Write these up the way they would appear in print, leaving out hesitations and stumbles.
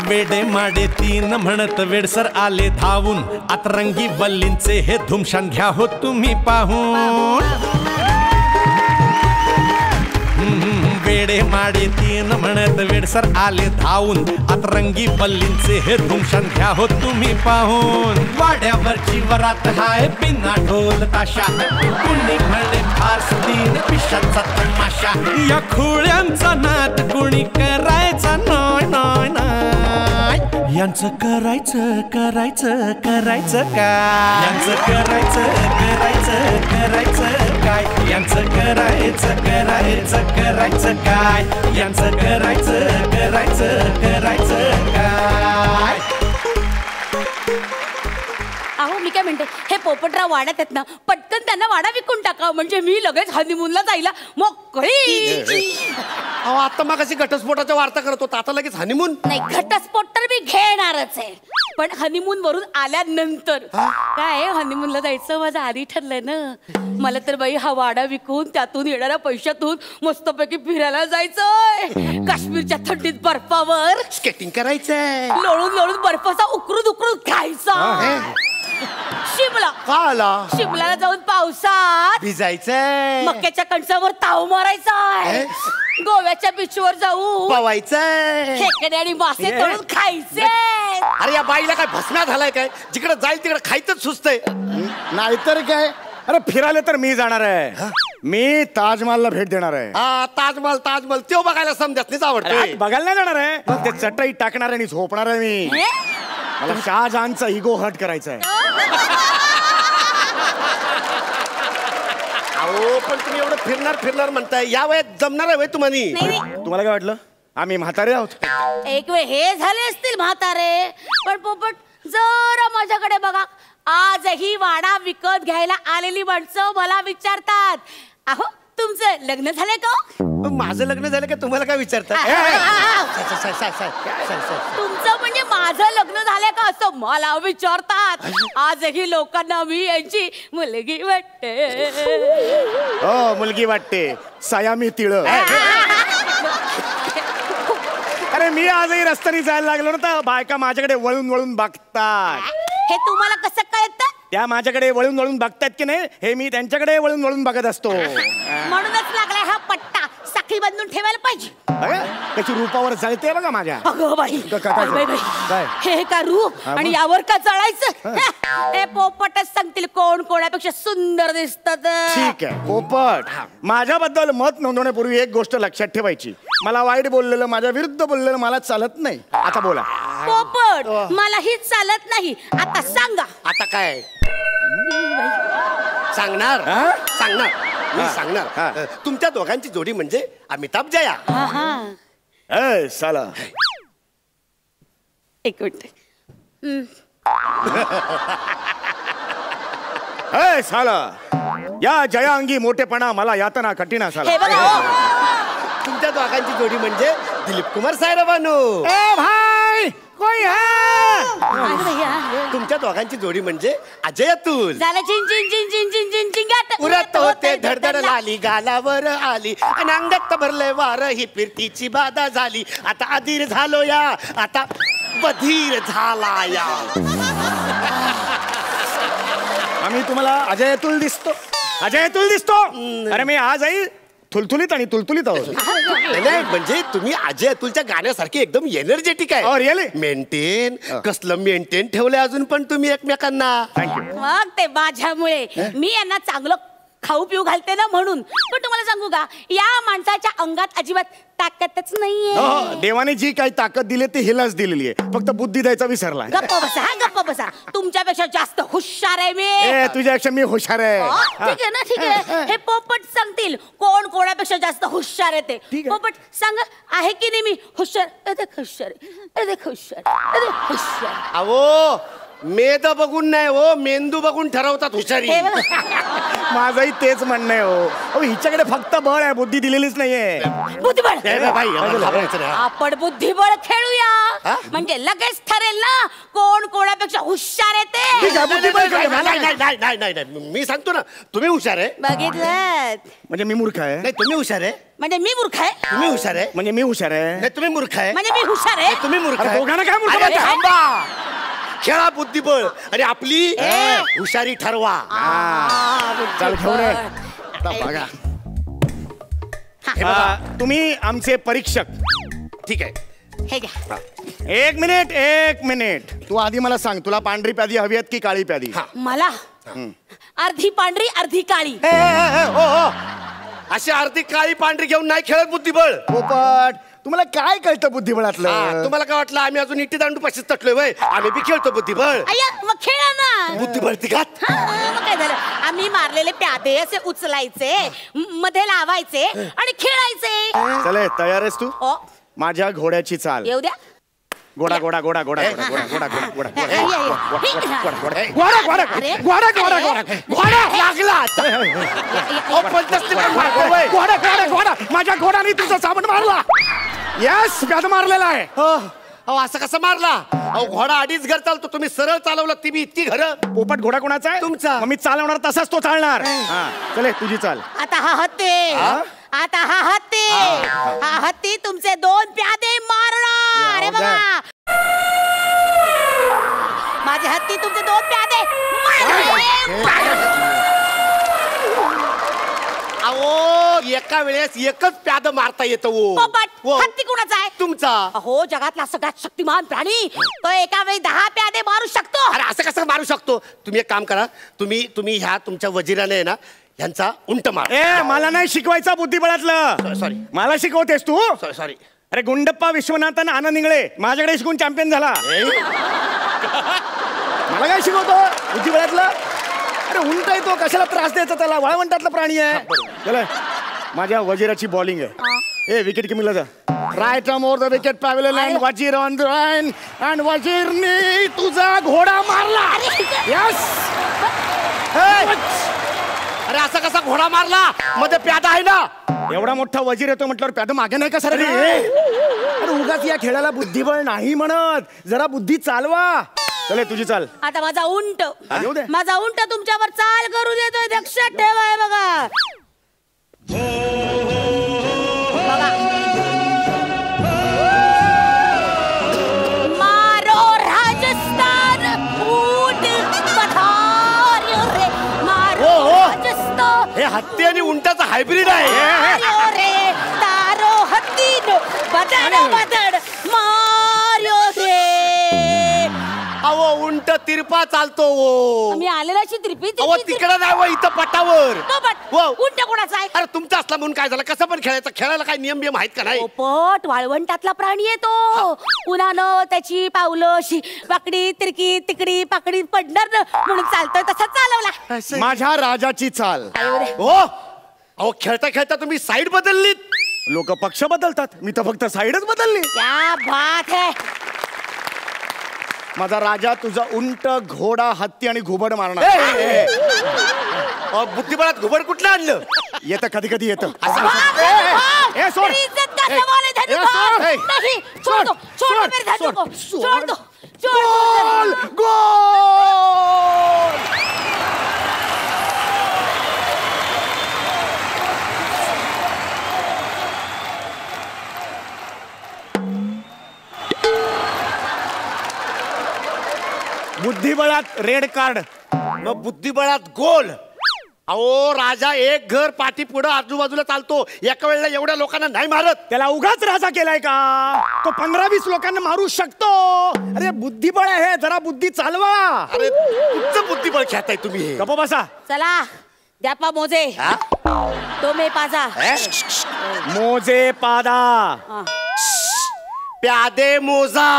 वेडे माडे तीन म्हणत वेडसर आले धावून आतरंगी वल्लींचे हे धुमशान घ्या हो तुम्ही पाहून वेडे माडे तीन म्हणत वेडसर आले धावून आतरंगी वल्लींचे हे धुमशान घ्या हो तुम्ही पाहून वाड्यावरची वरात हाय बिना ढोल ताशा कुणी म्हणे फारस तीन पिशांचा तमाशा या खुळ्यांचा नाद कुणी करायचा नाय नाय नाय यांचं करायचं करायचं करायचं काय यांचं करायचं करायचं करायचं काय यांचं करायचं करायचं करायचं काय यांचं करायचं करायचं करायचं काय. अहो मी काय म्हणते हे पोपटराव वाड्यात आहेत ना पटकन त्यांना वाडा विकून टाका म्हणजे मी लगेच हनीमूनला जायला मोकळी. अहो आता मग अशी घटस्फोटाच्या वार्ता करत होता आता लगेच हनीमून नाही घटस्फोट तर मी घेणारच आहे पण हनीमून वरून आल्यानंतर काय हनीमूनला जायचं माझं आधी ठरलंय ना मला तर बाई हा वाडा विकून त्यातून येणाऱ्या पैशातून मस्तपैकी फिरायला जायचंय काश्मीरच्या थंडीत बर्फावर स्केटिंग करायचंय लोळून लोळून बर्फाचा उकरून उकरून खायचा शिमला शिमलाला जाऊन पावसात भिजायचंय मक्याच्या कणसावर ताव मारायचा गोव्याच्या बीचवर जाऊ पवायचंय खेकडे आणि मासे तळून खायचे. अरे या बाईला काय भस्म्या झालाय काय जिकडे जाईल तिकडे खायचंच सुचतंय नाहीतर काय. अरे फिरायला तर मी जाणार आहे मी ताजमहलला भेट देणार आहे. हा ताजमहल ताजमहल तो बघायला समजत आवडतो बघायला नाही जाणार आहे मग ते चटई टाकणार आणि झोपणार आहे मी. मला शहाजहानचा इगो हर्ट करायचा आहे. अहो पण तुम्ही एवढं फिरणार म्हणताय या वयात जमणार आहे तुम्हाला. तुम्हाला काय वाटलं आम्ही म्हातारे आहोत. एक वेळ हे झाले असतील म्हातारे पण पोपट जरा माझ्याकडे बघा आजही वाडा विकत घ्यायला आलेली माणसं मला विचारतात अहो तुमचं लग्न झालंय का. माझं लग्न झालं का तुम्हाला काय विचारतात. तुमचं म्हणजे माझं लग्न झालंय का असं मला विचारतात. आजही लोकांना मी यांची मुलगी वाटते. हो मुलगी वाटते सयामी तिळ. अरे मी आजही रस्त्याने जायला लागलो ना तर बायका माझ्याकडे वळून वळून बघतात. हे तुम्हाला कसं कळतं. त्या माझ्याकडे वळून वळून बघतात की नाही हे मी त्यांच्याकडे वळून वळून बघत असतो. म्हणूनच लागलाय हा पट्टा साखळी बांधून ठेवायला पाहिजे. त्याची रूपावर जळते बघा माझ्या. अगं बाई हे का रूप आणि यावर का जळायचं. हे पोपटच सांगतील कोण कोणापेक्षा सुंदर दिसतात. ठीक आहे पोपट माझ्याबद्दल मत नोंदवण्यापूर्वी एक गोष्ट लक्षात ठेवायची मला वाईट बोललेलं माझ्या विरुद्ध बोललेलं मला चालत नाही. आता बोला. पोपट मलाही चालत नाही. आता सांगा. आता काय सांगणार सांगणार मी सांगणार. तुमच्या दोघांची जोडी म्हणजे अमिताभ जया. साला एक मिनिट साला या जयांगी मोठेपणा मला यातना कठीण साला. तुमच्या दोघांची जोडी म्हणजे दिलीप कुमार सायराबानू. भाई कोई है. तुमच्या दोघांची जोडी म्हणजे अजय अतुल. झालं चिन चिन चिन चिन चिन चिन चिंगाट उरत होते धडधड लाली गालावर आली आणि अंगात भरले वार ही फिरतीची बाधा झाली. आता अधीर झालो या आता बधीर झाला या. आम्ही तुम्हाला अजय अतुल दिसतो. अजय अतुल दिसतो. अरे मी आजही थुलथुलीत आणि तुलतुलीत आहोत. नाही म्हणजे तुम्ही अजय अतुलच्या गाण्यासारखी एकदम एनर्जेटिक आहे. मेंटेन कसलं मेंटेन ठेवलंय अजून पण तुम्ही एकमेकांना. मग ते माझ्यामुळे मी यांना चांगलं खाऊ पिऊ घालते ना म्हणून. पण तुम्हाला सांगू का या माणसाच्या अंगात अजिबात ताकदच नाहीये. देवाने जी काही ताकद दिली ती हिलाच दिलेली आहे फक्त बुद्धी द्यायचा विसरला. गप्प बसा गप्प बसा. तुमच्यापेक्षा जास्त हुशार आहे मी. तुझ्यापेक्षा मी हुशार आहे. ठीक आहे ना ठीक आहे. हे पोपट सांगतील कोण कोणापेक्षा जास्त हुशार आहे ते. पोपट सांग आहे की नाही मी हुशार. हुशार हुशार. अहो मेद बघून नाही हो, मेंदू बघून ठरवतात हुशारी. हे बघा. माझंही तेच म्हणणं आहे हो. अहो, हिच्याकडे फक्त बळ आहे, बुद्धी दिलेलीच नाहीये. बुद्धिबळ बाई घाबरायचं नाही. आपण बुद्धिबळ खेळूया हा? म्हणजे लगेच ठरेल ना कोण कोणापेक्षा हुशार आहे ठीक ते. आहे, बुद्धिबळ खेळूया. नाही, मी सांगतो ना, तुम्ही हुशार आहे. बघितलं म्हणजे मी मूर्ख आहे? नाही, तुम्ही हुशार आहे. म्हणजे मी मूर्ख आहे तुम्ही हुशार आहे. म्हणजे मी हुशार आहे? नाही, तुम्ही मूर्ख आहे. म्हणजे मी हुशार आहे. तुम्ही मूर्ख अरे, आहे. दोघांना काय मूर्ख अरे, म्हणता? थांबा. खेळा बुद्धिबळ आणि आपली हुशारी ठरवा. चाल घेऊ रे. आता बघा. तुम्ही आमचे परीक्षक. ठीक आहे. हे घ्या. एक मिनिट तू आधी मला सांग, तुला पांढरी प्यादी हवी आहेत की काळी प्यादी? मला अर्धी पांढरी अर्धी काळी. अशी अर्धी काळी पांढरी घेऊन नाही खेळत बुद्धिबळ. पोपट, तुम्हाला काय कळतं बुद्धिबळातलं? तुम्हाला काय वाटलं आम्ही अजून इटी दांडू पाशीच तटलोय वय? आम्ही बी खेळतो बुद्धिबळ. अय्या मग खेळा ना. बुद्धिबळ तिघात. मग काय झालं, आम्ही मारलेले प्यादे असे उचलायचे, मध्ये लावायचे आणि खेळायचे. चले, तयार आहेस तू? ओ, माझ्या घोड्याची चाल. येऊ द्या. घोडा घोडा घोडा घोडा घोडा घोडा घोडा घोडा घोडा हे, हे, हे. घोडा घोडा अरे. घोडा घोडा घोडा घोडा लागला आता. अहो, पंचस्ती पण मारतो वय. घोडा घोडा घोडा माझ्या घोडाने तुझा साबण मारला. यस, प्याद मारलेला आहे. अहो, असं कसं मारला? अहो, घोडा अडीच घर चालतो, तुम्ही सरळ चालवलं ती बी इतकी घर. पोपट घोडा कोणाचा आहे? तुमचा. मग मी चालवणार तसाच तो चालणार. हा, चले तुझी चाल. आता हा हत्ती, आता हा हत्ती, हा हत्ती तुमचे 2 प्यादे मारणार. अरे बाबा, माझे हत्ती तुमचे 2 प्यादे मारणार. अहो, एका वेळेस एकच प्याद मारता येतं हो. पोपट, हो. हत्ती कुणाचा आहे? तुमचा. अहो, जगातला सगळ्यात शक्तिमान प्राणी तो एका वेळी 10 प्यादे मारू शकतो. अरे असं कसं मारू शकतो? तुम्ही एक काम करा, तुम्ही ह्या तुमच्या वजिराने आहे ना ह्यांचा उंट मार. मला नाही शिकवायचा बुद्धिबळातलं. सॉरी मला शिकवतेस तू? सॉरी. अरे गुंडप्पा विश्वनाथन आनंद इंगळे माझ्याकडे शिकून चॅम्पियन झाला. मला काय शिकवतो बुद्धिबळातलं? अरे उंट आहे तो, कशाला त्रास द्यायचा त्याला? वाळवंटातला प्राणी आहे. चला, माझ्या वजीराची बॉलिंग आहे. विकेट किमीला जा. Right more the wicket pavilion and वजीर ऑन द लाईन अँड वजीरने तुझा घोडा मारला. यस. अरे असं कसा घोडा मारला? मध्ये प्यादा आहे ना. एवढा मोठा वजीर येतो म्हटल्यावर प्याद मागे नाही का सर? अरे उगाच या खेळाला बुद्धिबळ नाही म्हणत, जरा बुद्धी चालवा. चले तुझी चाल. आता माझा उंट, येऊ दे. माझा उंट तुमच्यावर चाल करू देतोय, लक्षात ठेवाय. बघा बघा, मारो राजस्थान ऊंट पधार्यो रे, मारो राजस्थान. हे हत्ती आणि उंटाचा हायब्रिड आहे. मार्यो रे, तारो हत्तीनो बदड बदड मार्यो रे. अहो, उंट तिरपा चालतो हो. मी आलेला अशी त्रिपी अहो, तिकडं नाही हो, इथं पटावर. हो. उंट कोणाचा आहे? अरे तुमचा असला म्हणून काय झालं? कसं पण खेळायचं? खेळायला काय नियम बियम आहेत का नाही? पोपट वाळवंटातला प्राणी आहे तो. उन्हानं त्याची पावलं अशी वाकडी तिरकी तिकडी पाकडी पडणार ना, म्हणून चालतोय तसा चालवला. माझ्या राजाची चाल. हो. अहो, खेळता खेळता तुम्ही साईड बदललीत. लोक पक्ष बदलतात, मी तर फक्त साईडच बदलली. क्या बात है. माझा राजा तुझा उंट घोडा हत्ती आणि घुबड मारणार. बुद्धिबळात घुबड कुठलं आणलं? येतं कधी कधी येतं. ए, सोड. मेरी इज्जत का सवाल है धनी सोड. भाई. नहीं, छोड़ दो, छोड़ दो मेरे धनी को, छोड़ दो, छोड़ गोल दो. गोल. बुद्धिबळात रेड कार्ड. मग बुद्धिबळात गोल. अहो, राजा एक घर पाठी पुढं आजूबाजूला चालतो, एका वेळेला एवढ्या लोकांना नाही मारत. त्याला उगाच राजा केलाय का? तो 15-20 लोकांना मारू शकतो. अरे बुद्धिबळ आहे, जरा बुद्धी चालवा. अरे तुमचं बुद्धिबळ खेळताय तुम्ही. गप्प बसा. चला द्यापा मोजे, तो मे पाजा. मोजे पादा. प्यादे मोजा.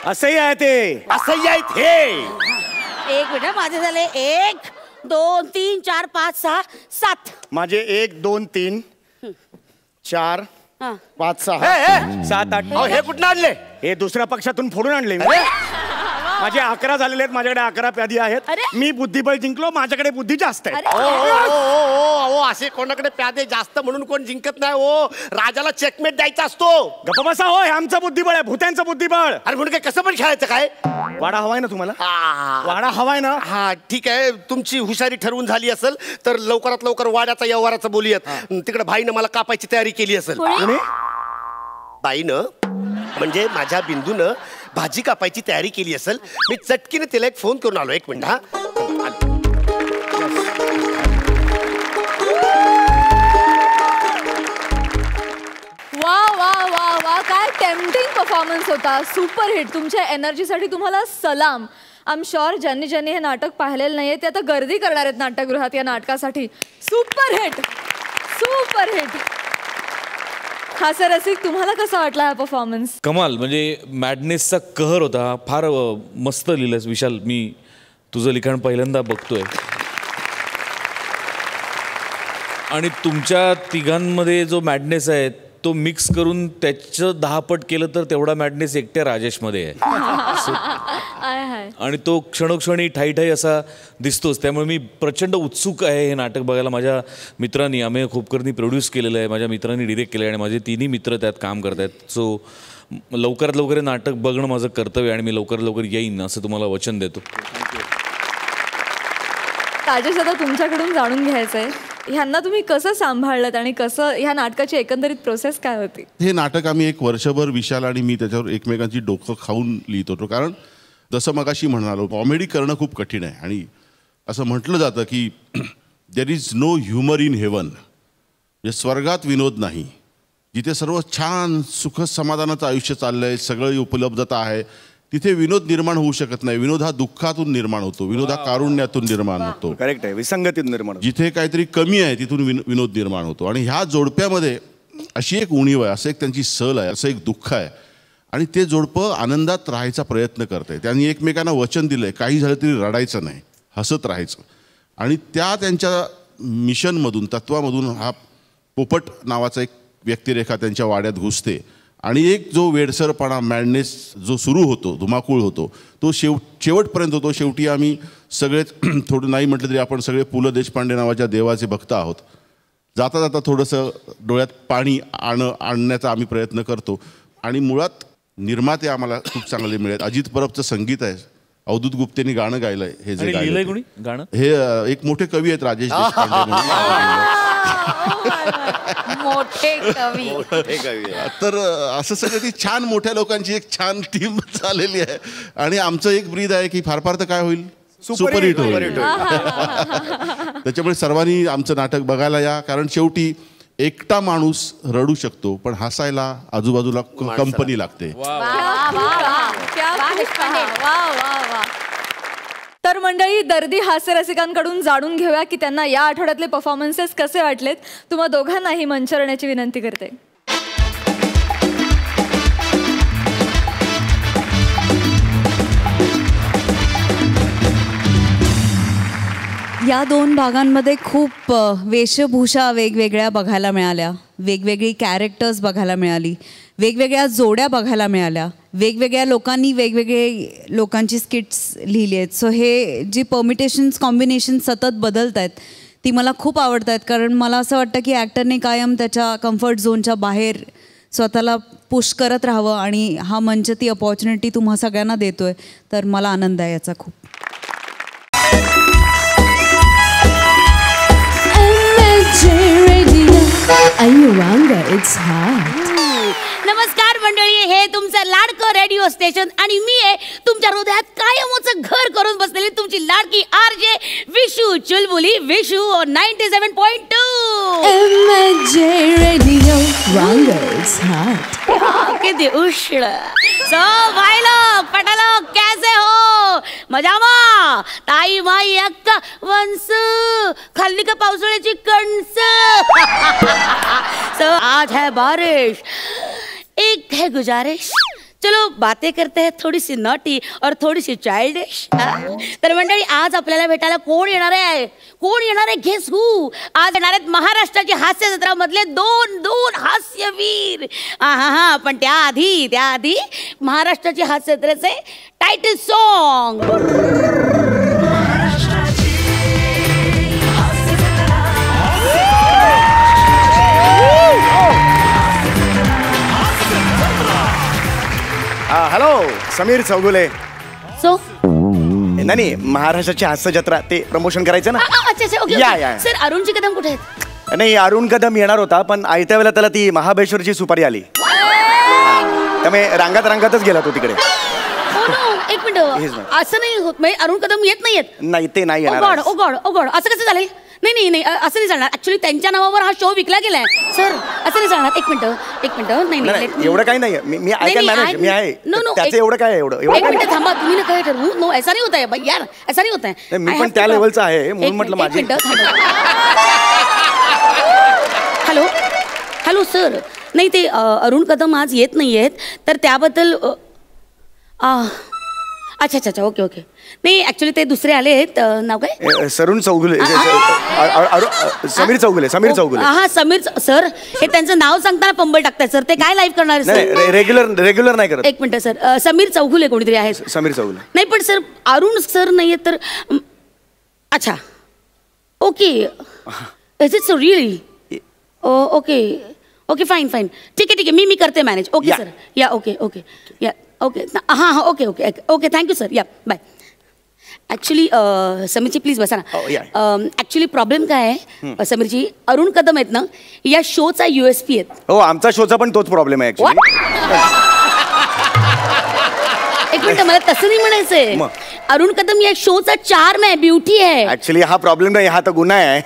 असंही आहे ते. असंही आहेत हे. एक मिनिट, माझे झाले 1 2 3 4 5 6 7. माझे 1 2 3 4 हा. 5-6 7-8 हे कुठं आणले? हे दुसऱ्या पक्षातून फोडून आणले मी. माझे 11 झालेले आहेत, माझ्याकडे 11 प्यादी आहेत. अरे. मी बुद्धिबळ जिंकलो, माझ्याकडे बुद्धी जास्त आहे. ओ असे कोणाकडे प्यादे जास्त म्हणून कोण जिंकत नाही ओ. राजाला चेकमेट द्यायचा असतो. गप्पा बसा हो, हे आमचं बुद्धिबळ आहे, भूत्यांचं बुद्धिबळ. अरे म्हणून काय कसं पण खेळायचं काय? वाडा हवाय ना तुम्हाला? हा वाडा हवाय ना? हा ठीक आहे, तुमची हुशारी ठरवून झाली असेल तर लवकरात लवकर वाड्याचा व्यवहाराचं बोलूयात. तिकडे भाईनं मला कापायची तयारी केली असेल. कोणी? बाईनं म्हणजे माझ्या बिंदूनं भाजी कापायची तयारी केली असेल. मी चटकीने तिला एक फोन करून आलो. 1 मिनिट. हा वा वा वा वा, काय टेम्पटिंग परफॉर्मन्स होता. Super hit. तुमच्या एनर्जीसाठी तुम्हाला सलाम. आय एम शुअर ज्यांनी ज्यांनी हे नाटक पाहिलेलं नाहीये ते आता गर्दी करणार आहेत नाट्यगृहात या नाटकासाठी. Super hit, super hit. हास्य रसिक, तुम्हाला कसा वाटला हा परफॉर्मन्स? कमाल. म्हणजे मॅडनेसचा कहर होता. फार मस्त लिहिलंस विशाल. मी तुझं लिखाण पहिल्यांदा बघतोय आणि तुमच्या तिघांमध्ये जो मॅडनेस आहे तो मिक्स करून त्याचं 10 पट केलं तर तेवढा मॅडनेस एकट्या राजेशमध्ये आहे. आणि तो क्षणोक्षणी ठाई असा दिसतोच. त्यामुळे मी प्रचंड उत्सुक आहे हे नाटक बघायला. माझ्या मित्रांनी, अमेय खोपकरनी प्रोड्यूस केलेलं आहे, माझ्या मित्रांनी डिरेक्ट केलं आहे आणि माझे 3ही मित्र त्यात काम करत आहेत. सो लवकरात लवकर हे नाटक बघणं माझं कर्तव्य आहे आणि मी लवकरात लवकर येईन असं तुम्हाला वचन देतो. राजेश, आता तुमच्याकडून जाणून घ्यायचं आहे, ह्यांना तुम्ही कसं सांभाळलं आणि कसं ह्या नाटकाची एकंदरीत प्रोसेस काय होती? हे नाटक आम्ही 1 वर्षभर विशाल आणि मी त्याच्यावर एकमेकांची डोकं खाऊन लिहित होतो. कारण जसं मगाशी म्हणालो, कॉमेडी करणं खूप कठीण आहे. आणि असं म्हटलं जातं की there is no humour in heaven. म्हणजे स्वर्गात विनोद नाही. जिथे सर्व छान सुख समाधानाचं आयुष्य चाललं आहे, सगळी उपलब्धता आहे, तिथे विनोद निर्माण होऊ शकत नाही. विनोद हा दुःखातून निर्माण होतो. विनोद हा कारुण्यातून निर्माण होतो. करेक्ट आहे. विसंगतीतून निर्माण होतो. जिथे काहीतरी कमी आहे तिथून विनोद निर्माण होतो. आणि ह्या जोडप्यामध्ये अशी एक उणीव आहे, असं एक त्यांची सल आहे, असं एक दुःख आहे. आणि ते जोडपं आनंदात राहायचा प्रयत्न करते. त्यांनी एकमेकांना वचन दिलंय, काही झालं तरी रडायचं नाही, हसत राहायचं. आणि त्या त्यांच्या मिशनमधून, तत्वामधून हा पोपट नावाचा एक व्यक्तिरेखा त्यांच्या वाड्यात घुसते. आणि एक जो वेडसरपणा, मॅडनेस जो सुरू होतो, धुमाकूळ होतो, तो शेवटपर्यंत होतो. शेवटी आम्ही सगळेच थोडं नाही म्हटलं तरी आपण सगळे पु ल देशपांडे नावाच्या देवाचे भक्त आहोत. जाता जाता थोडंसं डोळ्यात पाणी आणण्याचा आम्ही प्रयत्न करतो. आणि मुळात निर्माते आम्हाला खूप चांगले मिळाले. अजित परबचं संगीत आहे, अवधूत गुप्तेनी गाणं गायलंय. हे जे लिहिलंय कोणी गाणं? हे एक मोठे कवी आहेत, राजेश देशपांडे म्हणून. मोठे कवी. तर असं सगळं ती छान मोठ्या लोकांची एक छान टीम चाललेली आहे. आणि आमचं एक ब्रीद आहे की फार फार तर काय होईल, सुपरहिट होईल. त्याच्यामुळे सर्वांनी आमचं नाटक बघायला या. कारण शेवटी एकटा माणूस रडू शकतो, पण हसायला आजूबाजूला कंपनी लागते. तर मंडळी, दर्दी हास्य रसिकांकडून जाणून घेऊया की त्यांना या आठवड्यातले परफॉर्मन्सेस कसे वाटलेत. तुम्हा दोघांनाही मंचरण्याची विनंती करते. या 2 भागांमध्ये खूप वेशभूषा वेगवेगळ्या बघायला मिळाल्या, वेगवेगळी कॅरेक्टर्स बघायला मिळाली, वेगवेगळ्या जोड्या बघायला मिळाल्या, वेगवेगळ्या लोकांनी वेगवेगळे लोकांची स्किट्स लिहिली आहेत. सो हे जी परमिटेशन्स, कॉम्बिनेशन सतत बदलत आहेत ती मला खूप आवडत आहेत. कारण मला असं वाटतं की ॲक्टरने कायम त्याच्या कम्फर्ट झोनच्या बाहेर स्वतःला पुश करत राहावं आणि हा मंच ती अपॉर्च्युनिटी तुम्हा सगळ्यांना देतो आहे. तर मला आनंद आहे याचा खूप. नमस्कार मंडळी, हे तुमचं लाडकं रेडिओ स्टेशन आणि मी आहे तुमच्या हृदयात कायमचं घर करून बसलेली तुमची लाडकी आरजे विशू चुलबुली. विशू 97.2 रेडिओ वांगर्स हाट. किती उष्ण. सो भाई लोग, पटा लोग, कैसे हो? मजामा? ताई माई अक्का वंस खाल्ली का पावसाळ्याची कणस. सो आज है बारिश, एक है गुजारिश, चलो बातें करते हैं थोडी सी नॉटी और थोडी सी चाइल्डिश. तर मंडळी आज आपल्याला भेटायला कोण येणार आहे? कोण येणार आहे? गेस हू. आज येणार आहेत महाराष्ट्राची हास्य जत्रा मधले दोन हास्यवीर. हा पण त्याआधी महाराष्ट्राची हास्य जत्रेचे title song. Hello, Sameer Chougule. So नाही, महाराष्ट्राची हास्य जत्रा ते प्रमोशन करायचं ना. अच्छा ओके. या. सर अरुणजी कदम कुठे आहेत? नाही, अरुण कदम येणार होता पण आयत्या वेळेला त्याला ती महाबळेश्वरची सुपारी आली, त्यामुळे रांगातच गेला तो तिकडे. एक मिनिट, असं नाही होत. अरुण कदम येत नाहीयेत? नाही, ते नाही येणार. ओ गॉड असं कसं झालंय? नाही असं नाही चालणार. ऍक्च्युली त्यांच्या नावावर हा शो विकला गेलाय सर. असं नाही चालणार. एक मिनिट. नाही एवढं काही नाही. मी मॅनेज मी आहे. त्याचं एवढं काय एवढं एक मिनिट थांबा. तुम्ही ना काय ठरवू. नो ऐसा नाही होत आहे यार, ऐसा नाही होत आहे. मी पण त्या लेवलचा आहे म्हणून म्हटलं माझी. Hello sir. नाही ते अरुण कदम आज येत नाही आहेत तर त्याबद्दल अच्छा ओके. नाही ऍक्च्युली ते दुसरे आले आहेत. नाव काय? समीर चौगुले. समीर चौगुले. हा समीर सर. हे त्यांचं नाव सांगताना पंबल टाकताय सर. ते काय लाईव्ह करणार सर? रेग्युलर नाही करत. एक मिनिट सर. समीर चौगुले कोणीतरी आहे. समीर चौगुले नाही पण सर अरुण सर नाहीये तर. अच्छा okay. Is it so really? Okay fine. ठीक आहे मी करते मॅनेज. Okay sir. या ओके या ओके. हां ओके थँक्यू सर. या बाय. ॲक्च्युली समीरजी प्लीज बसा ना. ॲक्च्युली प्रॉब्लेम काय आहे समीरजी, अरुण कदम आहेत ना या शोचा USP आहेत. हो, आमचा शोचा पण तोच प्रॉब्लेम आहे एक मिनिट, मला तसं नाही म्हणायचंय. अरुण कदम या शोचा चार्म आहे, ब्युटी आहे. ऍक्च्युली हा प्रॉब्लेम नाही, हा तर गुन्हा आहे.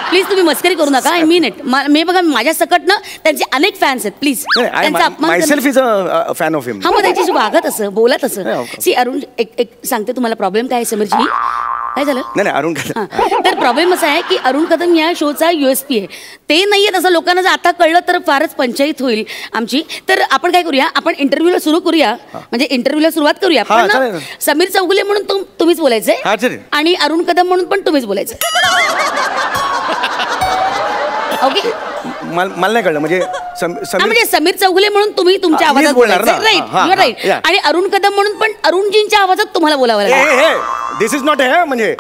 प्लीज तुम्ही मस्करी करू नका. I mean it. मी बघा माझ्या सकट ना त्यांचे अनेक फॅन्स आहेत. Please myself is a fan of him. हा मग त्यांच्याशी वागत असं बोलत असं. सी अरुण एक सांगते तुम्हाला प्रॉब्लेम काय आहे समीरजी. काय झालं? नाही अरुण कदम. तर प्रॉब्लेम असा आहे की अरुण कदम या शोचा USP आहे. ते नाहीये तसं लोकांना जर आता कळलं तर फारच पंचायत होईल आमची. तर आपण काय करूया, आपण इंटरव्ह्यूला सुरू करूया. म्हणजे इंटरव्ह्यूला सुरुवात करूया. पण समीर चौगुले म्हणून तुम्हीच बोलायचंय आणि अरुण कदम म्हणून पण तुम्हीच बोलायचं. ओके. मला नाही कळलं. म्हणजे समीर चौगुले म्हणून तुम्ही तुमच्या आवाजात बोलायचं. राईट. आणि अरुण कदम म्हणून पण अरुणजींच्या आवाजात तुम्हाला बोलावं लागेल. दिस इज नॉट हे म्हणजे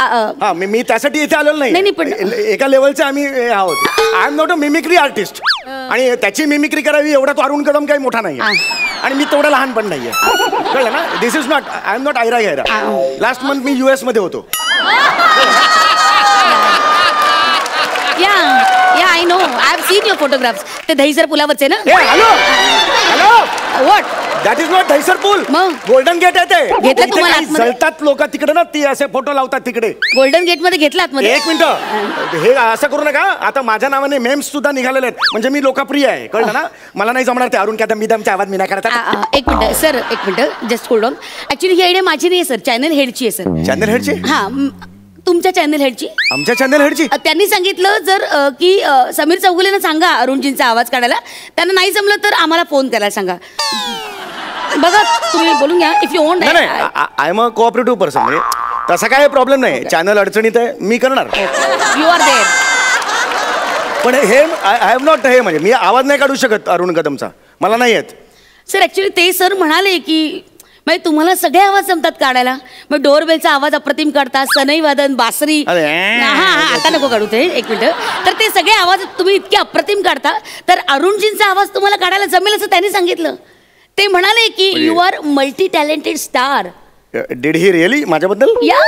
मी त्यासाठी इथे आलेलो नाही. पण एका लेवलचे आम्ही आहोत. I am not a mimicry artist. आणि त्याची मिमिक्री करावी एवढा तो अरुण कदम काही मोठा नाही आणि मी तेवढा लहान पण नाहीये. कळलं ना? This is not. I am not आयरा गैरा. लास्ट मंथ मी US मध्ये होतो. या I know. I have seen your photographs. ते दहीसर पुलावरचे ना? Hello what? That is not Dahisar पूल. मग गोल्डन गेट आहे ते. घेतलं तुम्हाला आतमध्ये? जळतात लोक तिकडे ना, ती असे फोटो लावतात तिकडे. गोल्डन गेट मध्ये घेतला आतमध्ये? एक मिनिट, हे असं करू नका. आता माझ्या नावाने मेम्स सुद्धा निघालेले आहेत. म्हणजे मी लोकप्रिय आहे. कळलं ना? मला नाही जमणार ते अरुण कदम मिदमच्या आवाज मी नाही करतात. एक मिनिट सर, एक minute just hold on. Actually he idea माझी नाही सर, चॅनल हेडची आहे सर. चॅनल हेडची? हा तुमच्या चॅनल हेडची. आमच्या चॅनल हेडची? त्यांनी सांगितलं जर की समीर चौगुलेनं सांगा अरुणजींचा आवाज काढायला. त्यांना नाही जमलं तर आम्हाला फोन करायला सांगा. बघा तुम्ही बोलून घ्या if you want. I am a cooperative person. म्हणजे तसा काय प्रॉब्लेम नाही. चॅनल अडचणीत आहे, मी करणार. You are there. पण हे आय एम नॉट. हे म्हणजे मी आवाज नाही काढू शकत अरुण कदमचा, मला नाही येत सर. ऍक्च्युली ते सर म्हणाले की म्हणजे तुम्हाला सगळे आवाज जमतात काढायला. मग डोरबेलचा आवाज अप्रतिम काढतात, सनई वादन, बासरी. आता नको काढू ते. एक मिनिट. तर ते सगळे आवाज तुम्ही इतके अप्रतिम काढता तर अरुणजींचा आवाज तुम्हाला काढायला जमेल असं त्यांनी सांगितलं. ते म्हणाले की you are multi talented star. Did he really माझ्याबद्दल? या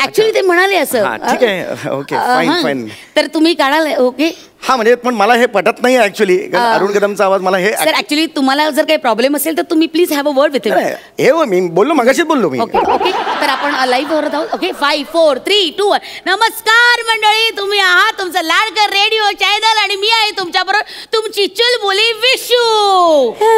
ऍक्च्युली ते म्हणाले असं. ठीक आहे. Okay fine. तर तुम्ही काढाल. ओके. हा म्हणजे पण मला हे पटत नाही ऍक्च्युली. अरुण कदमचा आवाज मला हे. सर ऍक्च्युली तुम्हाला जर काही प्रॉब्लेम असेल तर तुम्ही please have a word with him. हे मी बोललो, मगाशीच बोललो मी. ओके. तर आपण लाईव्ह होत आहोत. ओके 5 4 3 2 1. नमस्कार मंडळी, तुम्ही आहात तुमचं लाडकर रेडिओ चॅनल आणि मी आहे तुमच्या बरोबर तुमची चुलबुली विशू.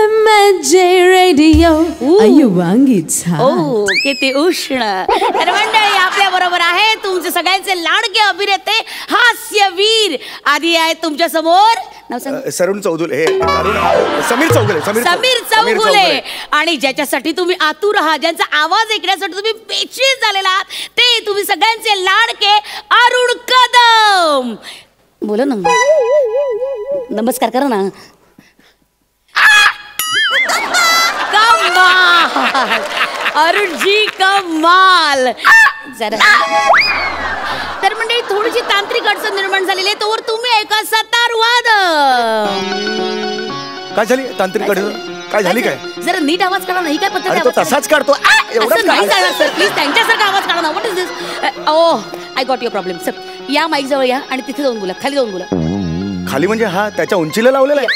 MJ रेडिओ अयुवांगीच. ओ किती उष्ण. तर मंडळी आपल्या बरोबर आहे तुमचे सगळ्यांचे लाडके अभिनेते हास्यवीर. आधी आहेत आहेत तुमच्या समोर? नाव सांग. सरुण चौगुले. हे समीर चौगुले. समीर चौगुले. आणि ज्याच्यासाठी तुम्ही आतुर आहात, ज्यांचा आवाज ऐकण्यासाठी तुम्ही बेचैन झालेला आहात, ते तुम्ही सगळ्यांचे लाडके अरुण कदम. बोला ना, नमस्कार करा ना. कमाल अरुणजी, कमाल. जरा तर मंडळी थोडीशी तांत्रिक अडचण निर्माण झालेली आहे, तोवर तुम्ही ऐका सतार वाद. काय झाली तांत्रिक अडचण? काय झाली काय? जरा नीट आवाज काढा. नाही काय पद्धत अरे तो तसाच काढतो. असं नाही चालणार सर, प्लीज त्यांच्यासारखा आवाज काढा ना. What is this? Oh, I got your problem. Sir या माईक जवळ या आणि तिथे जाऊन बोला, खाली जाऊन बोला. खाली म्हणजे हा त्याच्या उंचीला लावलेला आहे?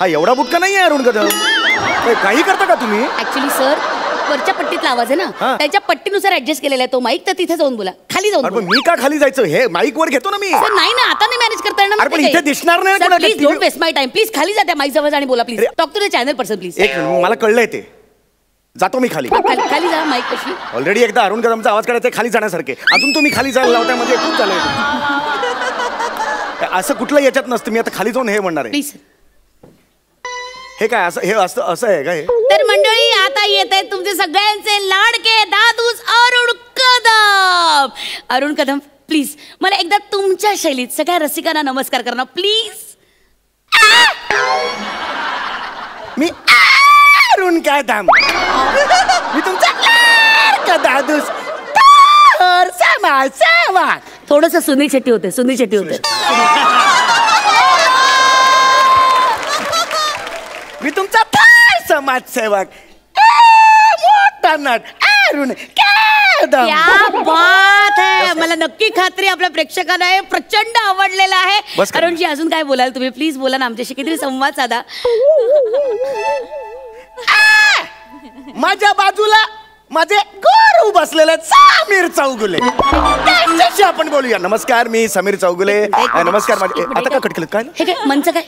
हा एवढा बुटका नाही आहे अरुण कदम. काही करता का तुम्ही? ऍक्च्युली सर वरच्या पट्टीतला आवाज आहे ना, त्यांच्या पट्टीनुसार ऍडजस्ट केलेला आहे तो माईक. तर तिथे जाऊन बोला, खाली जाऊन बोला. मी का खाली जायचं? हे माईक वर घेतो ना मी. सर नाही ना, आता नाही मॅनेज करता येणार. पण इथे दिसणार नाही. Please don't waste my time. Please खाली जा त्या माईक जवळ आणि बोला. Please talk to the channel person please. एक मला कळलंय ते. जातो मी खाली. खाली जा. माईक कशी ऑलरेडी एकदा अरुण कदमचा आवाज काढायचा खाली जाण्यासारखे, अजून तुम्ही खाली जायला लावताय म्हणजे खूप झालंय. असं कुठलं याच्यात नसतं. मी आता खाली जाऊन हे म्हणणार आहे. प्लीज. हे काय असं हे असं आहे का? तर मंडळी आता येत आहेत तुमचे सगळ्यांचे लाडके दादूस अरुण कदम. अरुण कदम प्लीज मला एकदा तुमच्या शैलीत सगळ्या रसिकांना नमस्कार करा प्लीज. मी अरुण कदम, मी तुमचा लाडका दादूस. थोडस सुनील शेट्टी होते, सुनील शेट्टी होते. मी तुमचा समाजसेवक मोठा नट अरुण कदम. क्या बात है. मला नक्की खात्री आपल्या प्रेक्षकांना हे प्रचंड आवडलेलं आहे. अरुणजी अजून काय बोलाल तुम्ही? प्लीज बोला ना, आमच्याशी किती संवाद साधा. माझ्या बाजूला माझे गुरु बसलेले समीर चौगुले, त्यांच्याशी आपण बोलूया. नमस्कार, मी समीर चौगुले. नमस्कार. माझे आता का कट केलं? काय हे काय मंच? काय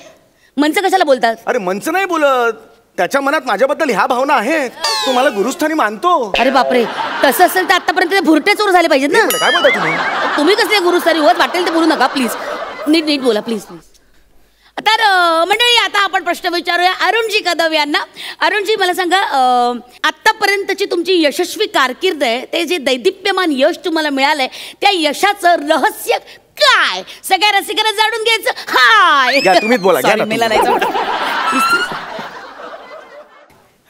मंच कशाला बोलतात? अरे मंच नाही बोलत, त्याच्या मनात माझ्याबद्दल ह्या भावना आहेत. तो मला गुरुस्थानी मानतो. अरे बापरे, तसं असेल तर आतापर्यंत ते भुरटे चोर झाले पाहिजेत ना. काय बोलता तुम्ही? तुम्ही कसले गुरुस्थानी होत? वाटेल ते बोलू नका प्लीज. नीट नीट बोला प्लीज प्लीज. तर मंडळी आता आपण प्रश्न विचारूया अरुणजी कदम यांना. अरुणजी मला सांगा, आतापर्यंतची तुमची यशस्वी कारकीर्द आहे, ते जे दैदिप्यमान यश तुम्हाला मिळालंय, त्या यशाचं रहस्य काय? सगळ्या रसिकांना जाणून घ्यायचं. हाय तुम्हीच बोला.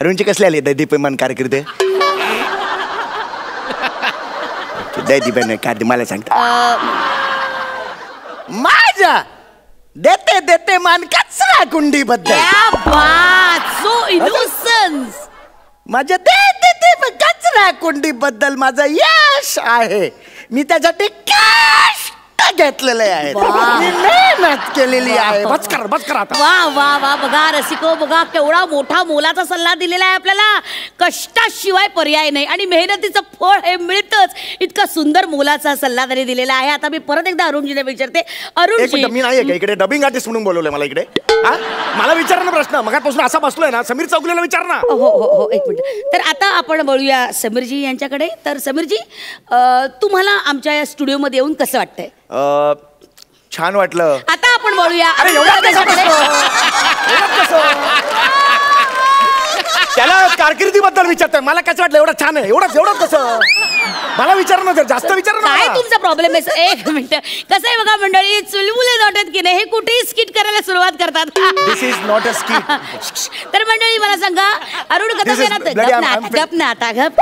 अरुणची कसली आली दैदिप्यमान कारकीर्द? दैदिप्यमान कारकीर्द मला सांगता. माझ्या देते देते मान कचरा कुंडी बद्दल. So innocence. माझ्या देते ते कचरा कुंडी बद्दल माझं यश आहे. मी त्यासाठी कष्ट घेतलेले आहेत, मी मेहनत केलेली आहे. बस करा आता. वा वा वा. बघा रसिको, बघा केवढा मोठा मोलाचा सल्ला दिलेला आहे आपल्याला. कष्टाशिवाय पर्याय नाही आणि मेहनतीचं फळ हे मिळतच. इतका सुंदर मोलाचा सल्ला त्यांनी दिलेला आहे. आता मी परत एकदा अरुणजीने विचारते. अरुणजी, मी नाही का इकडे डबिंग आर्टिस्ट म्हणून बोलवलंय मला इकडे? मला विचार ना प्रश्न. मगापासून असा बसलोय ना, समीर चौगुलेला विचार ना. हो हो हो, एक मिनिट. तर आता आपण बोलूया समीरजी यांच्याकडे. तर समीरजी, तुम्हाला आमच्या या स्टुडिओमध्ये येऊन कसं वाटतंय? छान वाटलं. आता आपण बोलूया. त्याला कारकिर्दीबद्दल विचारतोय, मला कसं वाटलं? एवढं छान आहे. एवढं कसं? मला विचार ना, जास्त विचार ना. काय तुमचा प्रॉब्लेम आहे? एक मिनिट. कसं आहे बघा मंडळी, चुलबुले नॉटेत की नाही, हे कुठेही स्किट करायला सुरुवात करतात. दिस इज नॉट अ स्किट. तर मंडळी मला सांगा, अरुण कदम गप ना आता गप.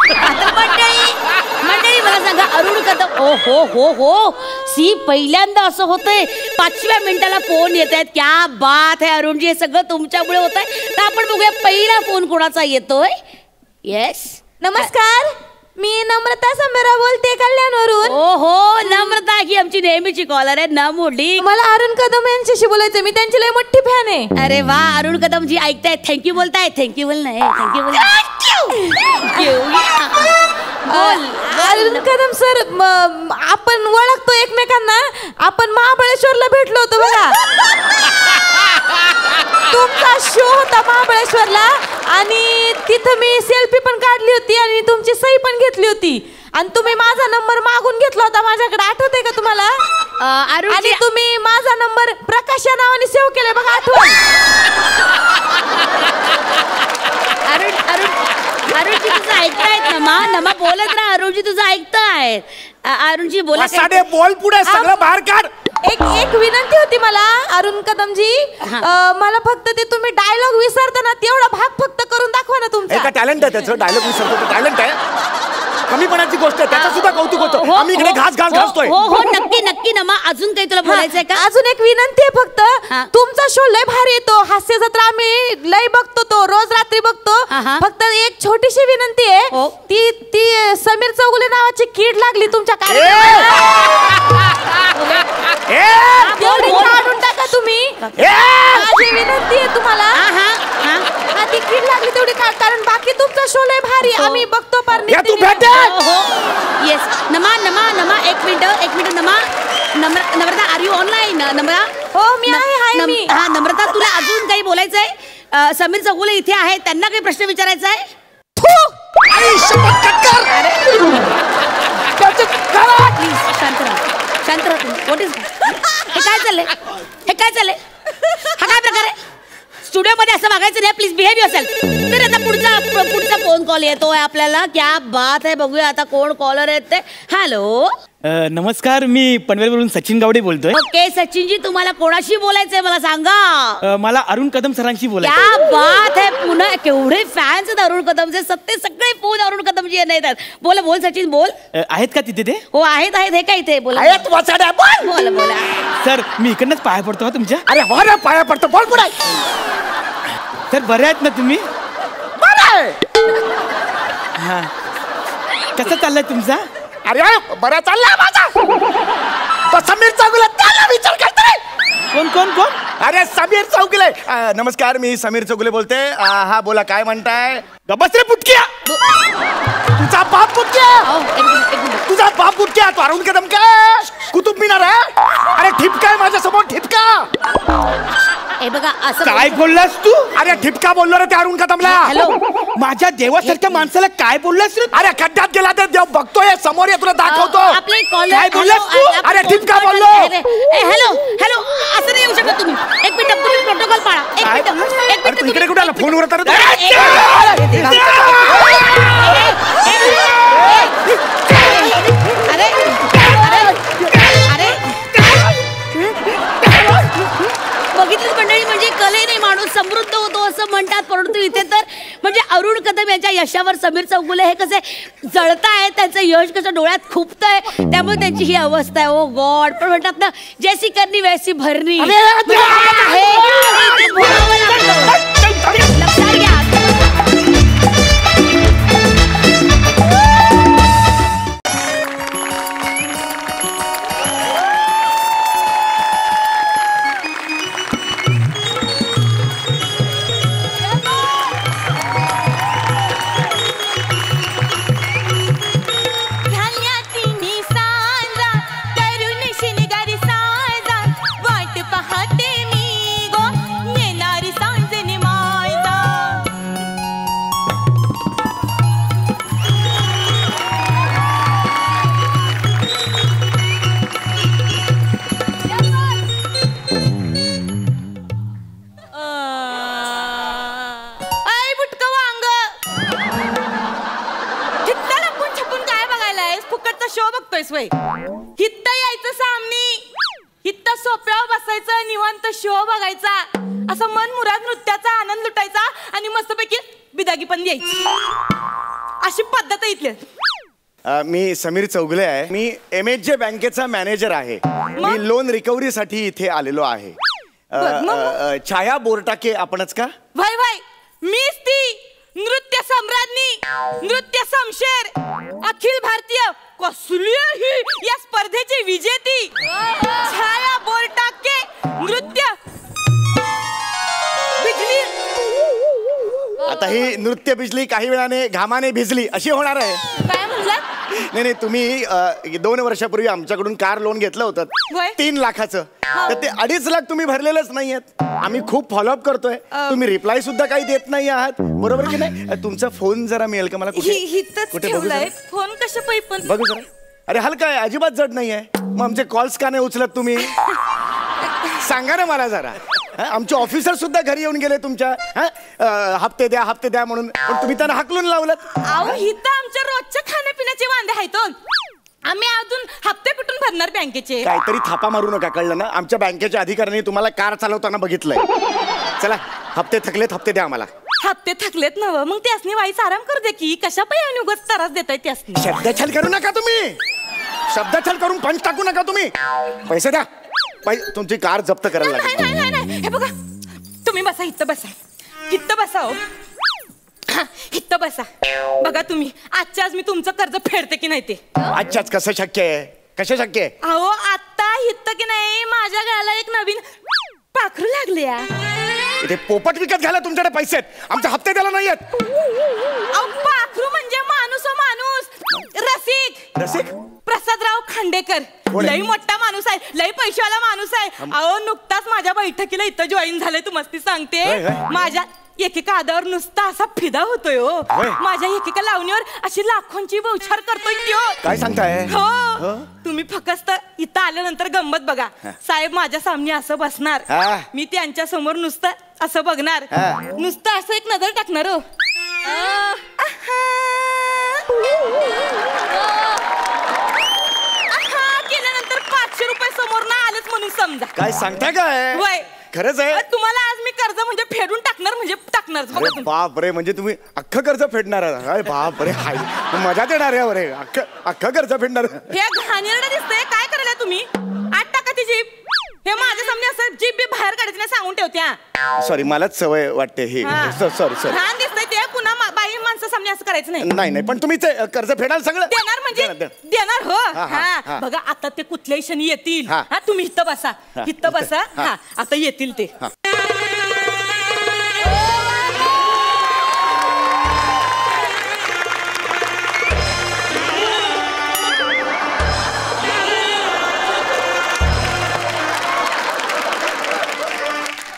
मंडळी मला सांगा, अरुण कदम. ओ हो हो हो, सी पहिल्यांदा असं होतंय, 5व्या मिनिटाला फोन येत आहेत. क्या बात आहे अरुणजी, हे सगळं तुमच्यामुळे होत आहे. तर आपण बघूया पहिला फोन कोणाचा येतोय. येस, नमस्कार, मी नम्रता संबरा बोलते कल्याणवरून. ओ हो, नम्रता ही आमची नेहमीची कॉलर आहे ना मोठी. मला अरुण कदम यांच्याशी बोलायचं, मी त्यांची लय मोठी फॅन आहे. अरे वा, अरुण कदम जी ऐकताय, थँक्यू बोलताय. थँक्यू बोल नाही, थँक्यू बोल. अरुण कदम सर, आपण ओळखतो एकमेकांना. आपण महाबळेश्वरला भेटलो होतो बघा. तुमचा शो होता महाबळेश्वरला आणि तिथं मी सेल्फी पण काढली होती आणि तुमची सही पण घेतली होती. आणि तुम्ही माझा नंबर मागून घेतला होता माझ्याकडे, आठवतंय का तुम्हाला? आणि तुम्ही माझा नंबर प्रकाशन आहेत. अरुणजी बोला. साडे बोल पुढे सगळं बाहेर काढ. एक विनंती होती मला अरुण कदमजी. मला फक्त ते तुम्ही डायलॉग विसरताना तेवढा भाग फक्त करून दाखवा ना तुमचा. टॅलेंट आहे त्याचं. डायलॉग विसरतो टॅलेंट आहे. कमीपणाची गोष्ट आहे. त्याचं सुद्धा कौतुक होतं. आम्ही इकडे घासतोय. हो नक्की नक्की नमा. अजून काही तुला बोलायचंय का? अजून एक विनंती आहे फक्त. तुमचा शो लय भारी येतो. हास्य जत्रा आम्ही लय बघतो, तो रोज रात्री बघतो. फक्त एक छोटीशी विनंती आहे. ती समीर चौगुले नावाची कीड लागली तुमच्या काढून टाका तुम्ही. माझी विनंती आहे तुम्हाला. ती कीड लागली तेवढी कारण बाकी तुमचा शो लय भारी आम्ही बघतो. पर येस नमा नमा नमा. एक मिनिट नमा. नम्रता आर यू ऑनलाईन? नम्रा. हो मी आहे. मी हा नम्रता तुला अजून काही बोलायचंय? समीर चौगुले इथे आहे, त्यांना काही प्रश्न विचारायचा आहे? प्लीज शांत राहा तुम्ही. व्हॉट इज हे काय चाललंय? हा काय प्रकार आहे? स्टुडिओ मध्ये असं वागायचं नाही. Please behave yourself. तर आता पुढचा फोन कॉल येतोय आपल्याला. क्या बात आहे. बघूया आता कोण कॉलर आहेत ते. हॅलो नमस्कार, मी पनवेलवरून सचिन गावडे बोलतोय. ओके सचिनजी, तुम्हाला कोणाशी बोलायचंय मला सांगा. मला अरुण कदम सरांशी बोलायचं. क्या बात आहे. पुन्हा केवढे फॅन्स आहेत अरुण कदमचे. सगळे फोन अरुण कदमजी येतात. बोल सचिन बोल. आहेत का तिथे ते? हो आहेत. हे काय इथे बोला. बोला सर मी इकडनंच पाया पडतो तुमच्या. अरे हो ना, पाया पडतो. बोल पुढे. सर बरे आहेत ना तुम्ही? हा कसं चाललंय तुमचा? अरे बरा चाललाय माझा. तो समीर चौगुले त्याला विचार करतोय. कोण? अरे समीर चौगुले. नमस्कार, मी समीर चौगुले बोलते. हा बोला, काय म्हणताय? गबसरे पुटक्या. तुझा बाप पुटक्या. तुझा बाप पुटक्या. तो अरुण कदम काय कुतुब मिनार आहे? अरे ठिपका आहे माझ्या समोर. ठिपका. हे बघा असं काय बोललास तू? अरे ठिपका बोललो रे त्या अरुण कदमला. हॅलो माझ्या देवासारख्या माणसाला काय बोललास रे? अरे खड्ड्यात गेला तर देव बघतोय समोर. ये तुला दाखवतो. आपले कॉलर काय बोललास तू? अरे ठिपका बोललो. हॅलो असं नाही येऊ शकत तुम्ही. एक मिनिट तुम्ही प्रोटोकॉल पाळा. एक मिनिट तू इकडे कुठे आला? फोनवर तर बघितलं मंडळी, म्हणजे कलेने माणूस समृद्ध होतो असं म्हणतात. परंतु इथे तर म्हणजे अरुण कदम यांच्या यशावर समीर चौगुले हे कसे जळतायत. त्यांचं यश कसं डोळ्यात खुपतंय, त्यामुळे त्यांची ही अवस्था आहे. ओ गॉड. पण म्हणतात ना, जैसी करनी वैसी भरणी. लक्षात घ्या. हित्त यायचं सामनी, हित्त सोप्यावर बसायचं, निवांत शो बघायचा, असं मन मुराद नृत्याचा आनंद लुटायचा आणि मस्तपैकी बिदागी पण द्यायची. अशी पद्धत इथली. मी समीर चौगुले आहे. मी MHJ बँकेचा मॅनेजर आहे. मी लोन रिकव्हरीसाठी इथे आलेलो आहे. छाया बोरटाके आपणच का? भाई मीच ती नृत्य सम्राज्ञी, नृत्य समशेर, अखिल भारतीय कसली ही या स्पर्धेची विजेती छाया बोरटाके नृत्य बिजली. आता ही नृत्य बिजली काही वेळाने घामाने भिजली अशी होणार आहे. काय म्हणला? नाही तुम्ही 2 वर्षापूर्वी आमच्याकडून कार लोन घेतलं होतं 3 लाखाचं. तर ते 2.5 लाख तुम्ही भरलेलंच नाहीयेत. आम्ही खूप फॉलोअप करतोय. तुम्ही रिप्लाय सुद्धा काही देत नाही आहात. बरोबर की नाही? तुमचा फोन जरा मिळेल का मला? कुठे ठेवलाय फोन? कशा पैपण बघू जरा. अरे हलका आहे, अजिबात जड नाहीये. मग आमचे कॉल्स का नाही उचलत तुम्ही? सांगा ना मला जरा. आमचे ऑफिसर सुद्धा घरी येऊन गेले तुमच्या. हप्ते द्या म्हणून, पण तुम्ही त्यांना हाकलून लावलं. अहो हिथं आमच्या रोजच्या खाण्यापिण्याचे वांदे आहेत. आम्ही अजून हप्ते कुठून भरणार बँकेचे? काहीतरी थापा मारू नका, कळलं ना? आमच्या बँकेच्या अधिकाऱ्यांनी तुम्हाला कार चालवताना बघितलंय. चला, हप्ते थकलेत, हप्ते द्या आम्हाला. हप्ते थकलेत नव, मग त्यासनी वाईस आराम करू दे की. कशा पाहिजे उगाच त्रास देताय त्यासनी? शब्दछल करू नका तुम्ही, शब्दछल करून पंच टाकू नका तुम्ही. पैसे द्या. तुमची कार जप्त करायला लागेल. नाही. हे बघा, तुम्ही बसा, इथं बसा, इथं बसा. हो, इथं बसा. बघा तुम्ही, आजच्या आज मी तुमचं कर्ज फेडते की नाही ते. आजच्याच कसं शक्य आहे? कसं शक्य आहे? अहो, आता इथं की नाही माझ्या गळ्याला एक नवीन पाखरू लागले. इथे पोपट विकत घ्यायला तुमच्याकडे पैसे आहेत, आमचे हप्ते द्यायला नाहीयेत. पाखरू म्हणजे माणूस. रसिक प्रसादराव खांडेकर. लई मोठा माणूस आहे, लई पैशावाला माणूस आहे. अहो, नुकताच माझ्या बैठकीला इथं जॉईन झाले. तुम्हाला सांगते, माझ्या एकेका आदावर नुसता असा फिदा होतोय. हो, माझ्या एकेका लावणीवर अशी लाखोंची बौछार करतोय त्यो. काय सांगताय? हो, तुम्ही फक्त इथं आल्यानंतर गंमत बघा. साहेब माझ्या सामने असं बसणार, मी त्यांच्या समोर नुसतं असं बघणार, नुसतं असं एक नजर टाकणार. हो, केल्यानंतर 500 रुपये समोर ना आलेच म्हणून समजा. काय सांगताय? काय वय खरंच आहे? तुम्हाला आज मी कर्ज म्हणजे फेडून टाकणार, म्हणजे टाकणार. बाप रे, म्हणजे तुम्ही अख्खं कर्ज फेडणार? अरे बाप रे, हाय मजा देणार आहे. अरे अख्खं कर्ज फेडणार? हे घाणेरडं दिसतंय. काय करायला तुम्ही? आठ टाका ती जीप. हे माझ्या सामने असं जीप बी बाहेर काढायची नाही सांगून ठेवत्या. सॉरी, मलाच सवय वाटते हे. सॉरी. घाण दिसतंय ते. पुन्हा बाई माणसा सामने असं करायचं नाही. नाही, पण तुम्ही ते कर्ज फेडाल सगळं? देणार म्हणजे देणार. हो, बघा आता ते कुठल्याही क्षणी येतील. तुम्ही इथं बसा, इथं बसा. आता येतील ते.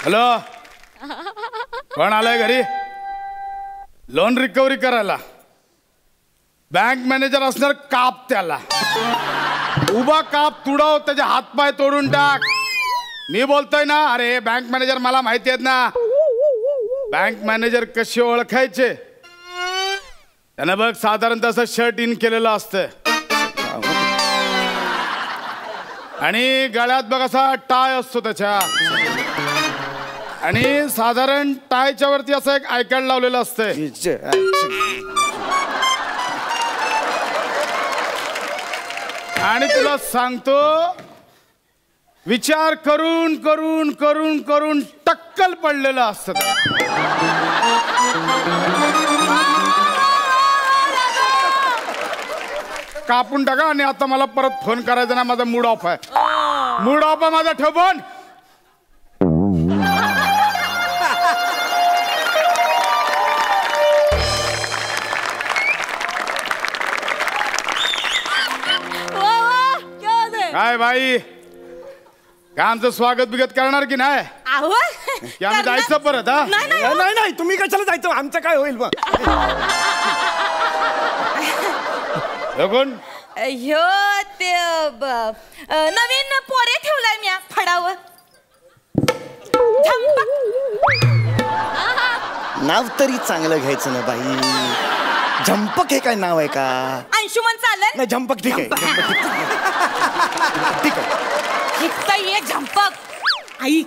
हॅलो, कोण आलाय घरी? लोन रिकव्हरी करायला. बँक मॅनेजर असणार, काप त्याला. उभा काप, तुडव, त्याचे हातपाय तोडून टाक. मी बोलतोय ना. अरे बँक मॅनेजर मला माहिती आहेत ना. बँक मॅनेजर कसे ओळखायचे? त्यानं बघ साधारणतः असं शर्ट इन केलेलं असतं आणि गळ्यात बघ असा टाय असतो त्याच्या, आणि साधारण टायच्या वरती असं एक आय कार्ड लावलेलं असतंय. आणि तुला सांगतो, विचार करून करून करून करून टक्कल पडलेलं असतं. कापून टाका. आणि आता मला परत फोन करायचा ना, माझा मूड ऑफ आहे. मूड ऑफ आहे माझा. ठेव फोन. काय बाई, काय आमचं स्वागत बिगत करणार की नाही? की आम्ही जायचं परत? नाही, तुम्ही कशाला जायचं? आमचं काय होईल मग? कोण? ह्यो ते नवीन पोरे ठेवलाय मी फडावर. नाव तरी चांगलं घ्यायचं ना बाई. झंपक हे काय नाव आहे का? अंशुमन चालेल? नाही, झंपक ठीक आहे. ठीक आहे. इतका ये झंपक. आई,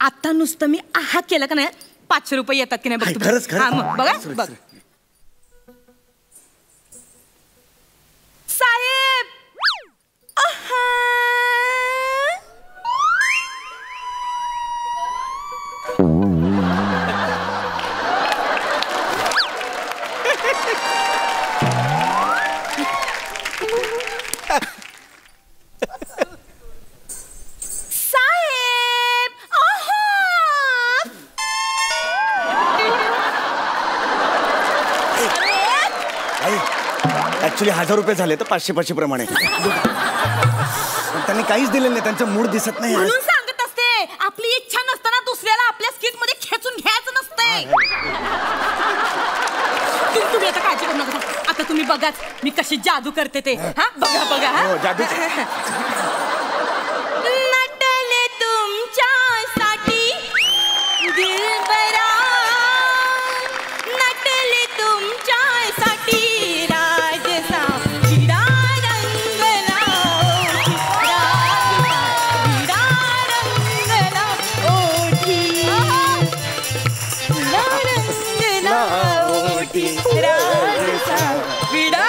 आता नुसतं मी आहा केलं का नाही, 500 रुपये येतात की नाही बघ. खरंच बघा बघ. साहेब, ऍक्च्युली 1000 रुपये झाले तर 500 प्रमाणे. त्यांनी काहीच दिलेलं नाही, त्यांचं मूड दिसत नाही. म्हणून सांगत असते, आपली इच्छा नसताना दुसऱ्याला आपल्या स्किट मध्ये खेचून घ्यायचं नसतंय. तुम्ही आता काळजी करू नका. आता तुम्ही बघाच मी कशी जादू करते ते. बघा बघा. जादू. नटले तुमच्यासाठी दिलबरा, नटले तुमच्यासाठी राजसा हिरा रंग. राजाचा विडा.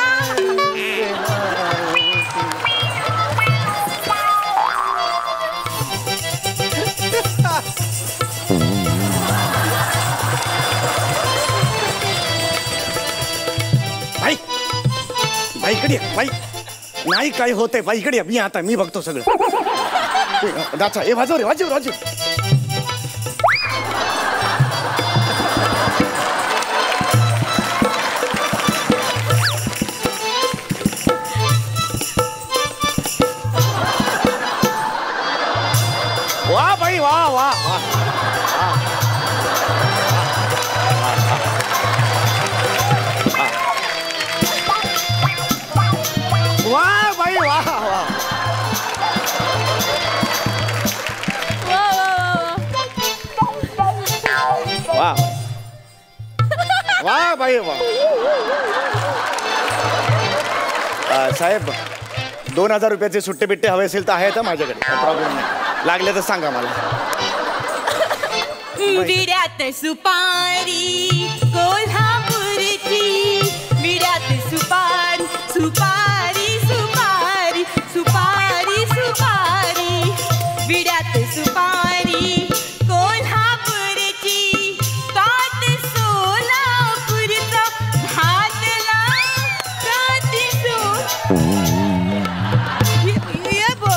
बाई बाई इकडे ये, बाई नाही काय होतंय बाई इकडे ये. मी बघतो सगळं. दाचा हे वाजव रे, वाजव वाजव. वा बाई वा वा वा. वा बाई वा वा. वा वा बाई वा. साहेब 2000 रुपयाचे सुट्टे बिट्टे हवे असेल तर आहेत माझ्याकडे, प्रॉब्लेम नाही. लागले तर सांगा मला. विड्यात सुपारी कोल्हापूरची, विड्यात सुपारी सुपारी सुपारी सुपारी सुपारी, विड्यात सुपारी कोल्हापूरची, कात सोलापूरचा भातला काती सो. ये बो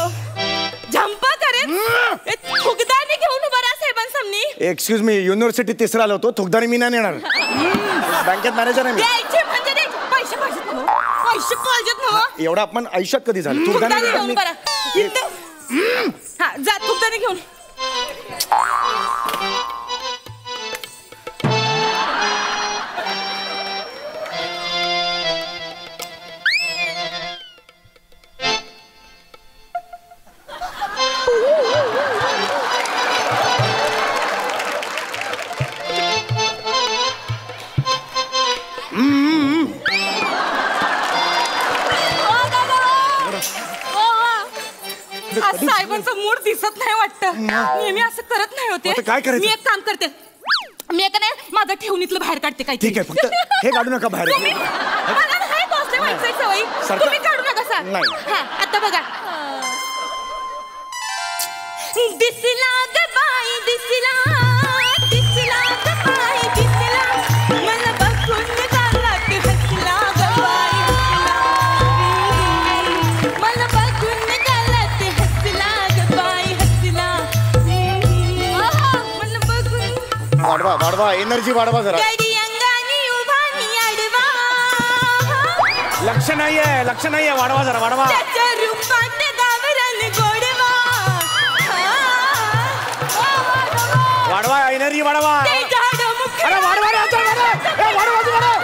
झंपा करे फुगदानी घेऊन उभा राहा साहेबांसामनी. एक्सक्यूज मी, युनिव्हर्सिटी तिसरा आलो होतो, थुकदारी मी नाही नेणार. बँकेत मॅनेजर आहे मी. द्यायचे म्हणजे द्यायचे. पैसे पाहिजेत ना, पैसे पाहिजेत ना. एवढा अपमान आयुष्यात कधी झालं? फुगदानी घेऊन बरा. हा जा फुगदानी घेऊन. आज साहेबांचा मूड दिसत नाही वाटतं. नेहमी असं करत नाही होते. काय करायचं? मी एक काम करते, मी एक नाही माझं ठेवणीतलं बाहेर काढते. काय ठीक आहे, फक्त हे काढू नका बाहेर. मला नाही बॉसले व्हायचंय सवयी. तुम्ही काढू नका सर. नाही. हा आता बघा. दिसला ग बाई दिसला, दिसला ग बाई दिसला, मला बघून गालात हसला ग बाई हसला, मला बघून गालात हसला ग बाई हसला, मला बघून. वाढवा वाढवा, एनर्जी वाढवा जरा. गडी अंगानी उभा नि आडवा, लक्ष नाहीये, वाढवा जरा वाढवा. त्याच्या रूपात गावरान गोडवा, वाढवा एनर्जी वाढवा. ते झाड मुख. अरे वाढवा रे, आता वाढवा. ए वाढवा तू वाढवा.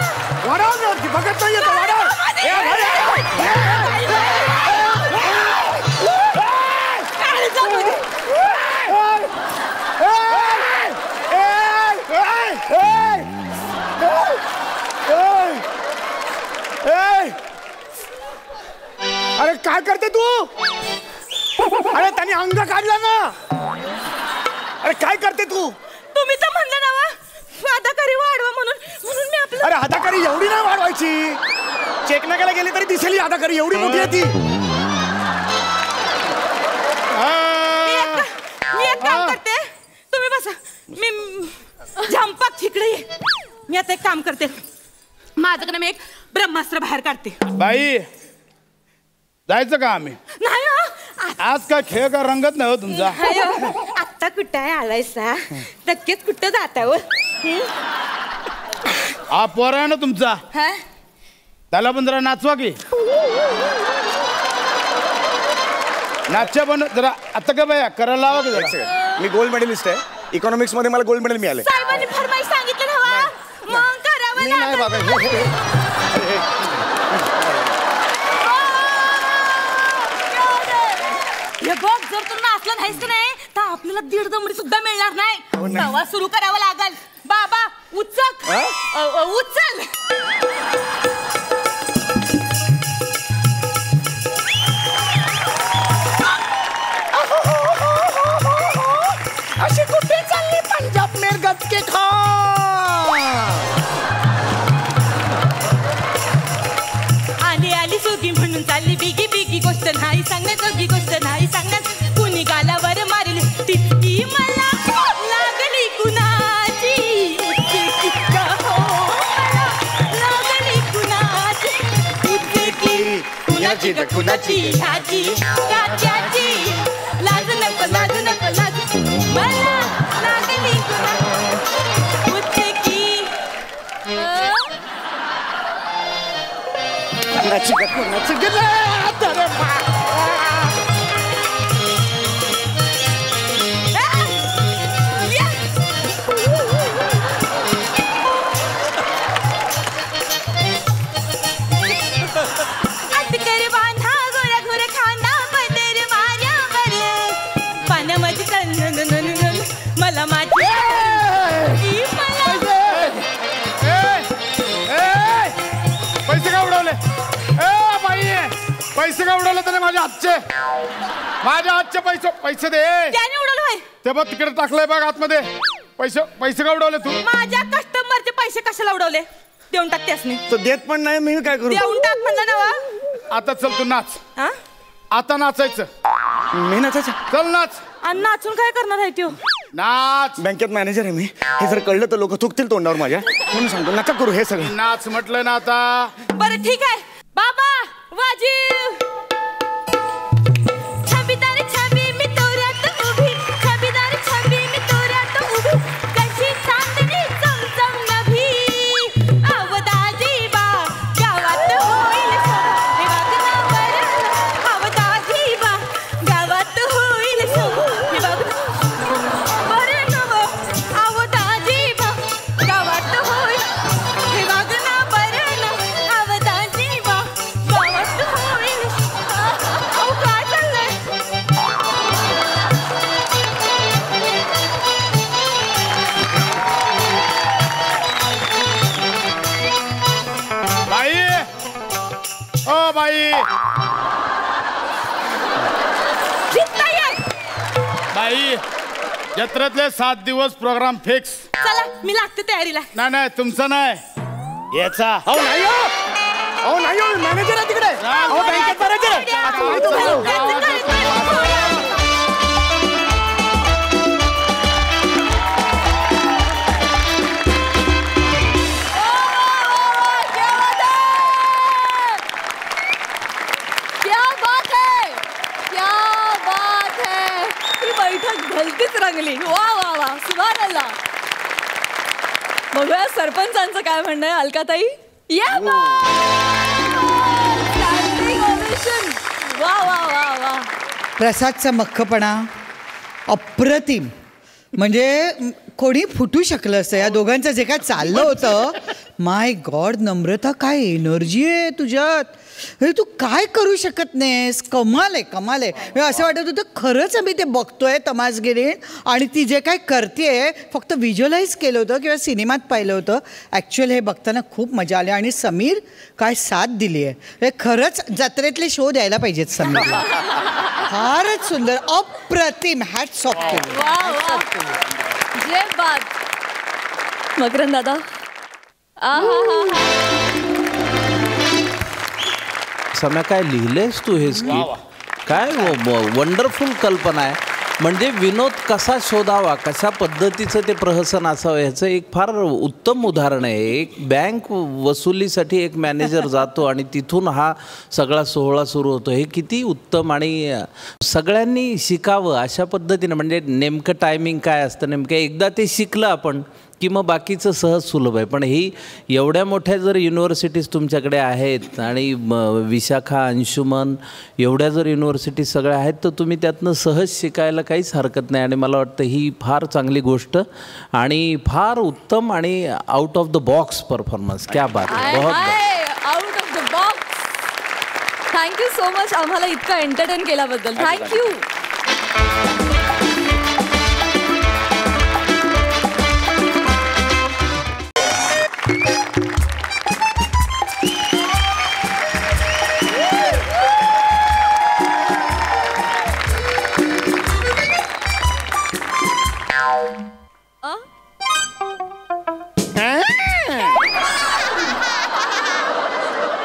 वाढवा रे, बघत नाहीये तो वाढवा. ए अरे काय करते तू? अरे त्याने अंग काढला ना. अरे काय करते तू? तुम्ही तर म्हणलं ना अदाकारी वाढवा म्हणून, म्हणून मी आपलं. अरे अदाकारी एवढी नाही वाढवायची. चेक नाकाला गेली तरी दिसेल अदाकारी, एवढी मोठी आहे ती. मी एक काम करते, तुम्ही बसा. मी झंपाक तिकडे ये. मी आता एक काम करते, माझ्याकडे मी एक ब्रह्मास्त्र बाहेर काढते. बाई जायचं का आम्ही? नाही आज काय खेळ का रंगत नाही हो तुमचा? आत्ता कुठं आहे आलायसा? नक्कीच कुठं जाता हो? हा पोर आहे ना तुमचा, त्याला पण जरा नाचवा की. नाच्या पण जरा आता का बाया करायला लावा की जरा. मी गोल्ड मेडलिस्ट आहे इकॉनॉमिक्स मध्ये, मला गोल्ड मेडल मिळाले. साहेबांनी फरमाईश सांगितलं हवा मग करावं नाही बाबा. हे बघ, जर तू नाचलं नाहीस की नाही तर आपल्याला 1.5 दमडी सुद्धा मिळणार नाही. तेव्हा सुरू करावं लागल. बाबा उचक उचल. अशी कुठे चालली पंजाब में गज के खा. नाही सांगणार दोघी गोष्ट नाही सांगणार कुणी गालावर मारेल तितकी मला लागली कुणाची लागली कुणाची उद्वेगी कुणाची कुणाची ह्याची त्याची लाज नको लाज नको लाज मला लागली कुणाची उद्वेगी कुणाची कुणाची मला माझी पैसे का उडवले बाई पैसे का उडवले त्याने माझ्या हातचे पैसे दे त्याने उडवलं ते बघ तिकडे टाकलंय बघ आतमध्ये पैसे का उडवले तू माझ्या कस्टमरचे पैसे कशाला उडवले देऊन टाक त्यासनी तो देत पण नाही मी काय करू देऊन टाक म्हणलं ना आता चल तू नाच आता नाचायचं मी नाचायचं चल नाच आणि नाचून काय करणार आहे तो नाच बँकेत मॅनेजर आहे मी हे जर कळलं तर लोक थुकतील तोंडावर माझ्या म्हणून सांगतो नका करू हे सगळं नाच म्हटलं ना आता बरं ठीक आहे बाबा वाजीव छबीदार छबी मी तोऱ्यात उभी छबीदार छबी मी तोऱ्यात उभी कशी चांदणी चमचम नभी अवदाजी बा गावात होईल हे वागणं बरं अवदाजी बा गावात होईल हे वागणं बरं नव अवदाजी बा गावात होईल हे वागणं बरं न अवदाजी बा गावात होईल अहो काय चाललंय बाई ओ बाई बाई जत्रेतले 7 दिवस प्रोग्राम फिक्स चला मी लागते तयारीला नाही तुमचं नाही याचा अहो नाही अहो नाही मॅनेजर आहे तिकडे अहो बँकेत मॅनेजर बैठक भलतीच रंगली वा वा वा सुभान अल्लाह बघूया सरपंचांचं काय म्हणणं आहे अलकाताई या वा वा वा वा प्रसादचा मख्खपणा अप्रतिम म्हणजे कोणी फुटू शकलं असतं या दोघांचं जे काय चाललं होतं माय गॉड नम्रता काय एनर्जी आहे तुझ्यात हे तू काय करू शकत नाहीस कमाल आहे असं वाटत होतं खरंच आम्ही ते बघतोय तमासगिरी आणि ती जे काय करते फक्त व्हिज्युअलाइज केलं होतं किंवा सिनेमात पाहिलं होतं ॲक्च्युअल हे बघताना खूप मजा आली आणि समीर काय साथ दिली आहे हे खरंच जत्रेतले शो द्यायला पाहिजेत समीरला फारच सुंदर अप्रतिम हॅट्स ऑफ केलं जय बात मकरंद दादा सम्या काय लिहिलेस तू हे स्क्रिप्ट काय वंडरफुल कल्पना आहे म्हणजे विनोद कसा शोधावा कशा पद्धतीचं ते प्रहसन असावं ह्याचं एक फार उत्तम उदाहरण आहे एक बँक वसुलीसाठी एक मॅनेजर जातो आणि तिथून हा सगळा सोहळा सुरू होतो हे किती उत्तम आणि सगळ्यांनी शिकावं अशा पद्धतीनं म्हणजे नेमकं टायमिंग काय असतं नेमकं एकदा ते शिकलं आपण की मग बाकीचं सहज सुलभ आहे पण ही एवढ्या मोठ्या जर युनिव्हर्सिटीज तुमच्याकडे आहेत आणि विशाखा अंशुमन एवढ्या जर युनिव्हर्सिटीज सगळ्या आहेत तर तुम्ही त्यातनं सहज शिकायला काहीच हरकत नाही आणि मला वाटतं ही फार चांगली गोष्ट आणि फार उत्तम आणि out of the box performance क्या बात आहे out of the box thank you so much आम्हाला इतकं एंटरटेन केल्याबद्दल थँक्यू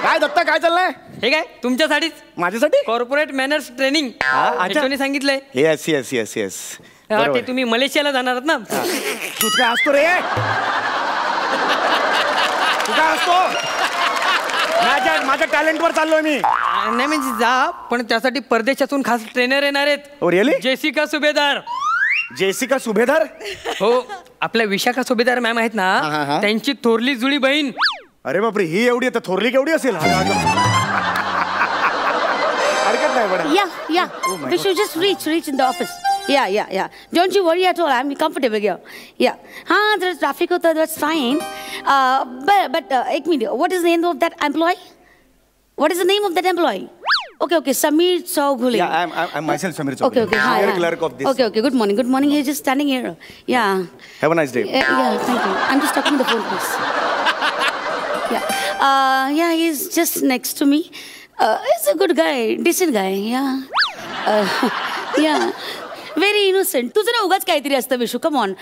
काय दत्ता काय चाललंय हे काय तुमच्यासाठीच. माझ्यासाठी कॉर्पोरेट मॅनर्स ट्रेनिंग सांगितलंय. Yes yes yes yes. ते तुम्ही मलेशियाला जाणार आहात ना. तूच काय असतो रे? तू काय असतो? माझ्या टॅलेंटवर चाललोय मी. नाही म्हणजे जा, पण त्यासाठी परदेशातून खास ट्रेनर येणार आहेत. Oh really? जेसिका सुभेदार. जेसिका सुभेदार? हो, आपल्या विशाखा सुभेदार मॅम आहेत ना, त्यांची थोरली जुळी बहीण. अरे बापरे, ही एवढी तर थोरली केवढी असेल? हरकत नाही बरं. Yeah. We should just reach in the office. Yeah. Don't you worry at all. I'm comfortable here. Yeah. There's traffic out there. That's fine. But एक minute. What is the name of that employee? What is the name of that employee? Okay. Samir Chowgule. Yeah, I'm myself Samir Chowgule. Okay. Hi. Clerk of this. Okay. Good morning. He's just standing here. Yeah. Have a nice day. Yeah. Thank you. I'm just talking on the phone, please. Yeah. He's just next to me. He's a good guy, decent guy. Yeah. Very innocent. तुझं ना उगाच काहीतरी असतं Vishu. Come on.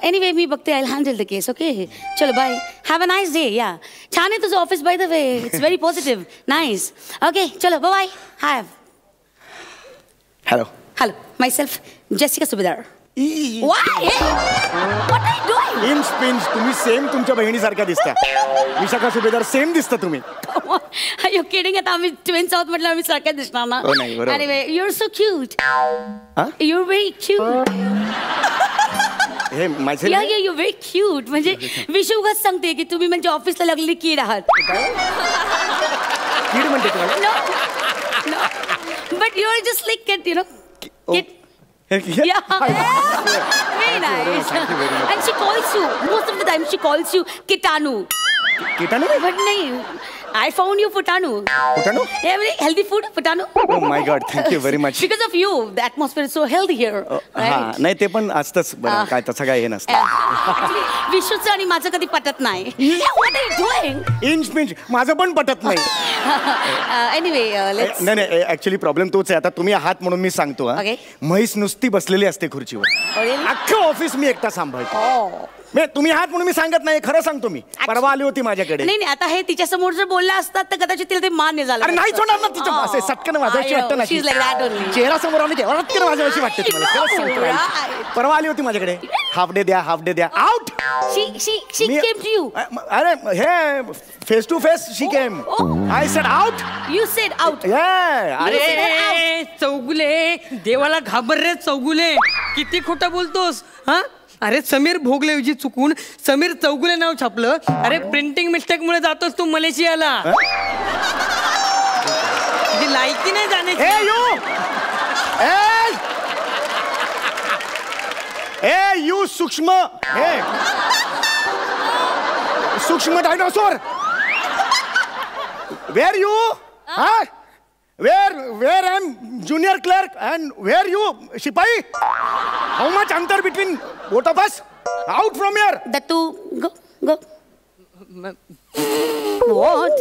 Anyway, मी बघते. I'll handle the case. Okay. चलो bye. Have a nice day. Yeah. छान आहे तुझं office by the way. It's very positive. Nice. Okay. चलो bye. Have. Hello. Myself, Jessica Subedar. Why? What are you doing? Inch pinch तुम्ही same तुमच्या बहिणीसारख्या दिसता. विशाखा सुभेदार same दिसता तुम्ही. Are you kidding? आता आम्ही ट्विन्स आहोत म्हटलं आम्ही सारख्या दिसणार ना. हो नाही बरोबर. Anyway, you're so cute. You're very cute. हे माझे you're very cute. म्हणजे विशू उगाच सांगते की तुम्ही म्हणजे ऑफिसला लागलेली कीड आहात. कीड म्हणते तुम्हाला? No. But you're just like kid, you know. Kid. Yeah. Very nice. And she calls you, most of the time she calls you Kitanu. Kitanu? But no, I found you Futanu. Futanu? Yeah, very healthy food, Futanu. Oh my God, thank you very much. Because of you, the atmosphere is so healthy here. Right? नाही ते पण असतंच बरं, काय तसं काय हे नसतं. Actually, विशूचं आणि माझं कधी पटत नाही. What are you doing? Inch pinch माझं पण पटत नाही. Anyway, let's. नाही ऍक्च्युली प्रॉब्लेम तोच आहे. आता तुम्ही आहात म्हणून मी सांगतो. म्हैस नुसती बसलेली असते खुर्चीवर. अख्खं ऑफिस मी एकटा सांभाळतो. तुम्ही आहात म्हणून मी सांगत नाही, खरं सांगतो मी. परवा आली होती माझ्याकडे. नाही आता हे तिच्या समोर जर बोलला असतात तर कदाचित तिला ते मान्य झालं. अरे नाहीच होणार ना तिचं. असे सटकन माझ्याशी वाटतं ना. चेहरा समोर आली तेव्हा माझ्याशी वाटते तुम्हाला. परवा आली होती माझ्याकडे. हाफ डे द्या out. She came to you. अरे हे face to face she came. I said out. You said out. Yeah. अरे चौगुले, देवाला घाबर रे चौगुले. किती खोटं बोलतोस हा? अरे समीर भोगलेऐवजी चुकून समीर चौगुले नाव छापलं. अरे प्रिंटिंग मिस्टेक मुळे जातोस तू मलेशियाला. लायकी नाही जाण्याची. यू सूक्ष्म dinosaur. Where you? Where I'm junior clerk and where you शिपाई? How much अंतर between both of us? Out from here. Dattu, go. What?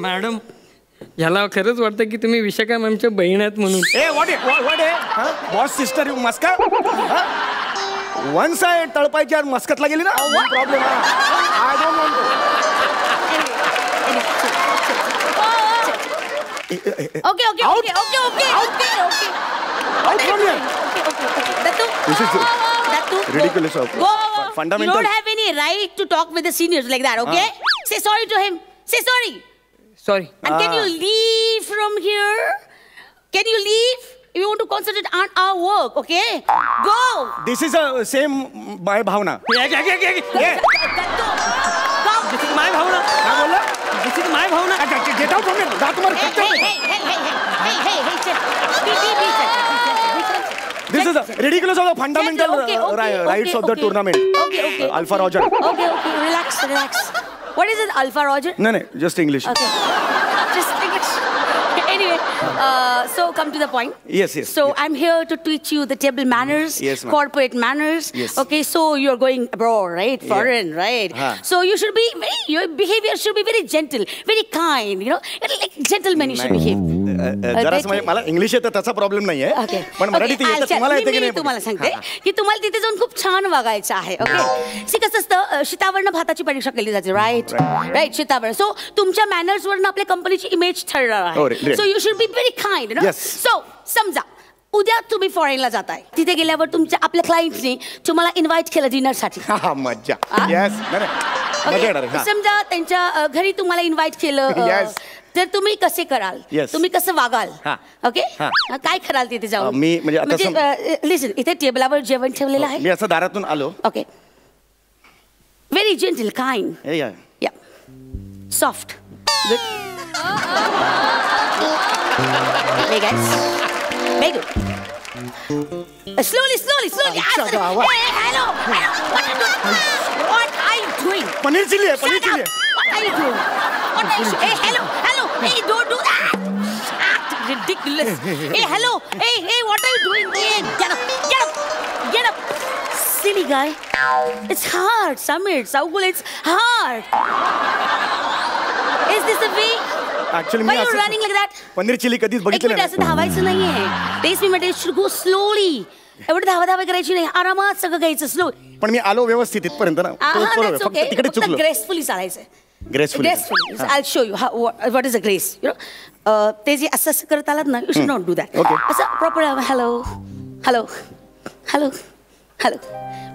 Madam याला खरंच वाटतं की तुम्ही विशाखा मॅमच्या बहीण आहेत म्हणून. What बॉस सिस्टर यू मस्का? वन्स आहे तळपायच्या मस्कतला गेली ना. Problem. I don't want to. Okay. Out from here. Dattu. This is ridiculous. Go. Fundamental. You don't have any right to talk with the seniors like that, okay? Say sorry to him. Say sorry. Sorry. And can you leave from here? Can you leave? If you want to concentrate on our work, okay? Go. This is a same my भावना. This is my भावना. काय बोलला? This is my Bhavana. Get out from here. दात मार. Hey. This is a ridiculous of the fundamental rights of the tournament. Okay. Alpha Roger. Okay. Relax. What is it, Alpha Roger? No, just English. Okay. Just English. Anyway, so come to the point. Yes. So I'm here to teach you the table manners, corporate manners. Yes. Okay, so you're going abroad, right? Foreign, right? So you should be your behavior should be very gentle, very kind. Like gentlemen, you should behave. जरासं म्हणजे मला English येतं त्याचा problem नाहीये okay पण मराठीत येतं तुम्हाला येतं की नाही तुम्हाला सांगते की तुम्हाला तिथे जाऊन खूप छान वागायचं आहे ओके सी कसं असतं शीतावरनं भाताची परीक्षा केली जाते राईट शीतावरण सो तुमच्या मॅनर्स वरनं आपल्या कंपनीची इमेज ठरणार आहे so you should be very kind so समजा उद्या तुम्ही फॉरेनला जाताय तिथे गेल्यावर तुमच्या आपल्या क्लायंटनी तुम्हाला इन्व्हाइट केलं डिनरसाठी मज्जा समजा त्यांच्या घरी तुम्हाला इन्व्हाइट केलं तर तुम्ही कसे कराल तुम्ही कसं वागाल ओके काय कराल तिथे जाऊन मी म्हणजे लिसन इथे टेबलावर जेवण ठेवलेलं आहे मी असं दारातून आलो ओके व्हेरी जेंटल काइंड या soft good Hey guys, very good. Slowly. Hey, hello. What are you doing? Paneer chilli है, पनीर चिली है. What are you doing? Hey, hello. Hey, don't do that. Ridiculous. Hey, hello. Hey, what are you doing? Hey, get up. Silly guy. It's hard, Samir. Saugul, it's hard. Is this the way? Actually, Why are you running like that? Paneer chilli कधीच बघितलं नाही. असं धावायचं नाहीये. Taste should go slowly. एवढं धावा करायची नाही. आरामात सगळं घ्यायचं स्लो. पण मी आलो व्यवस्थित इथपर्यंत ना. फक्त तिकडे चुकलो. ग्रेसफुली चालायचं. Gracefully. I'll show you what is a grace. You know, ते जे असं करत आलात ना, you should not do that. असं proper hello.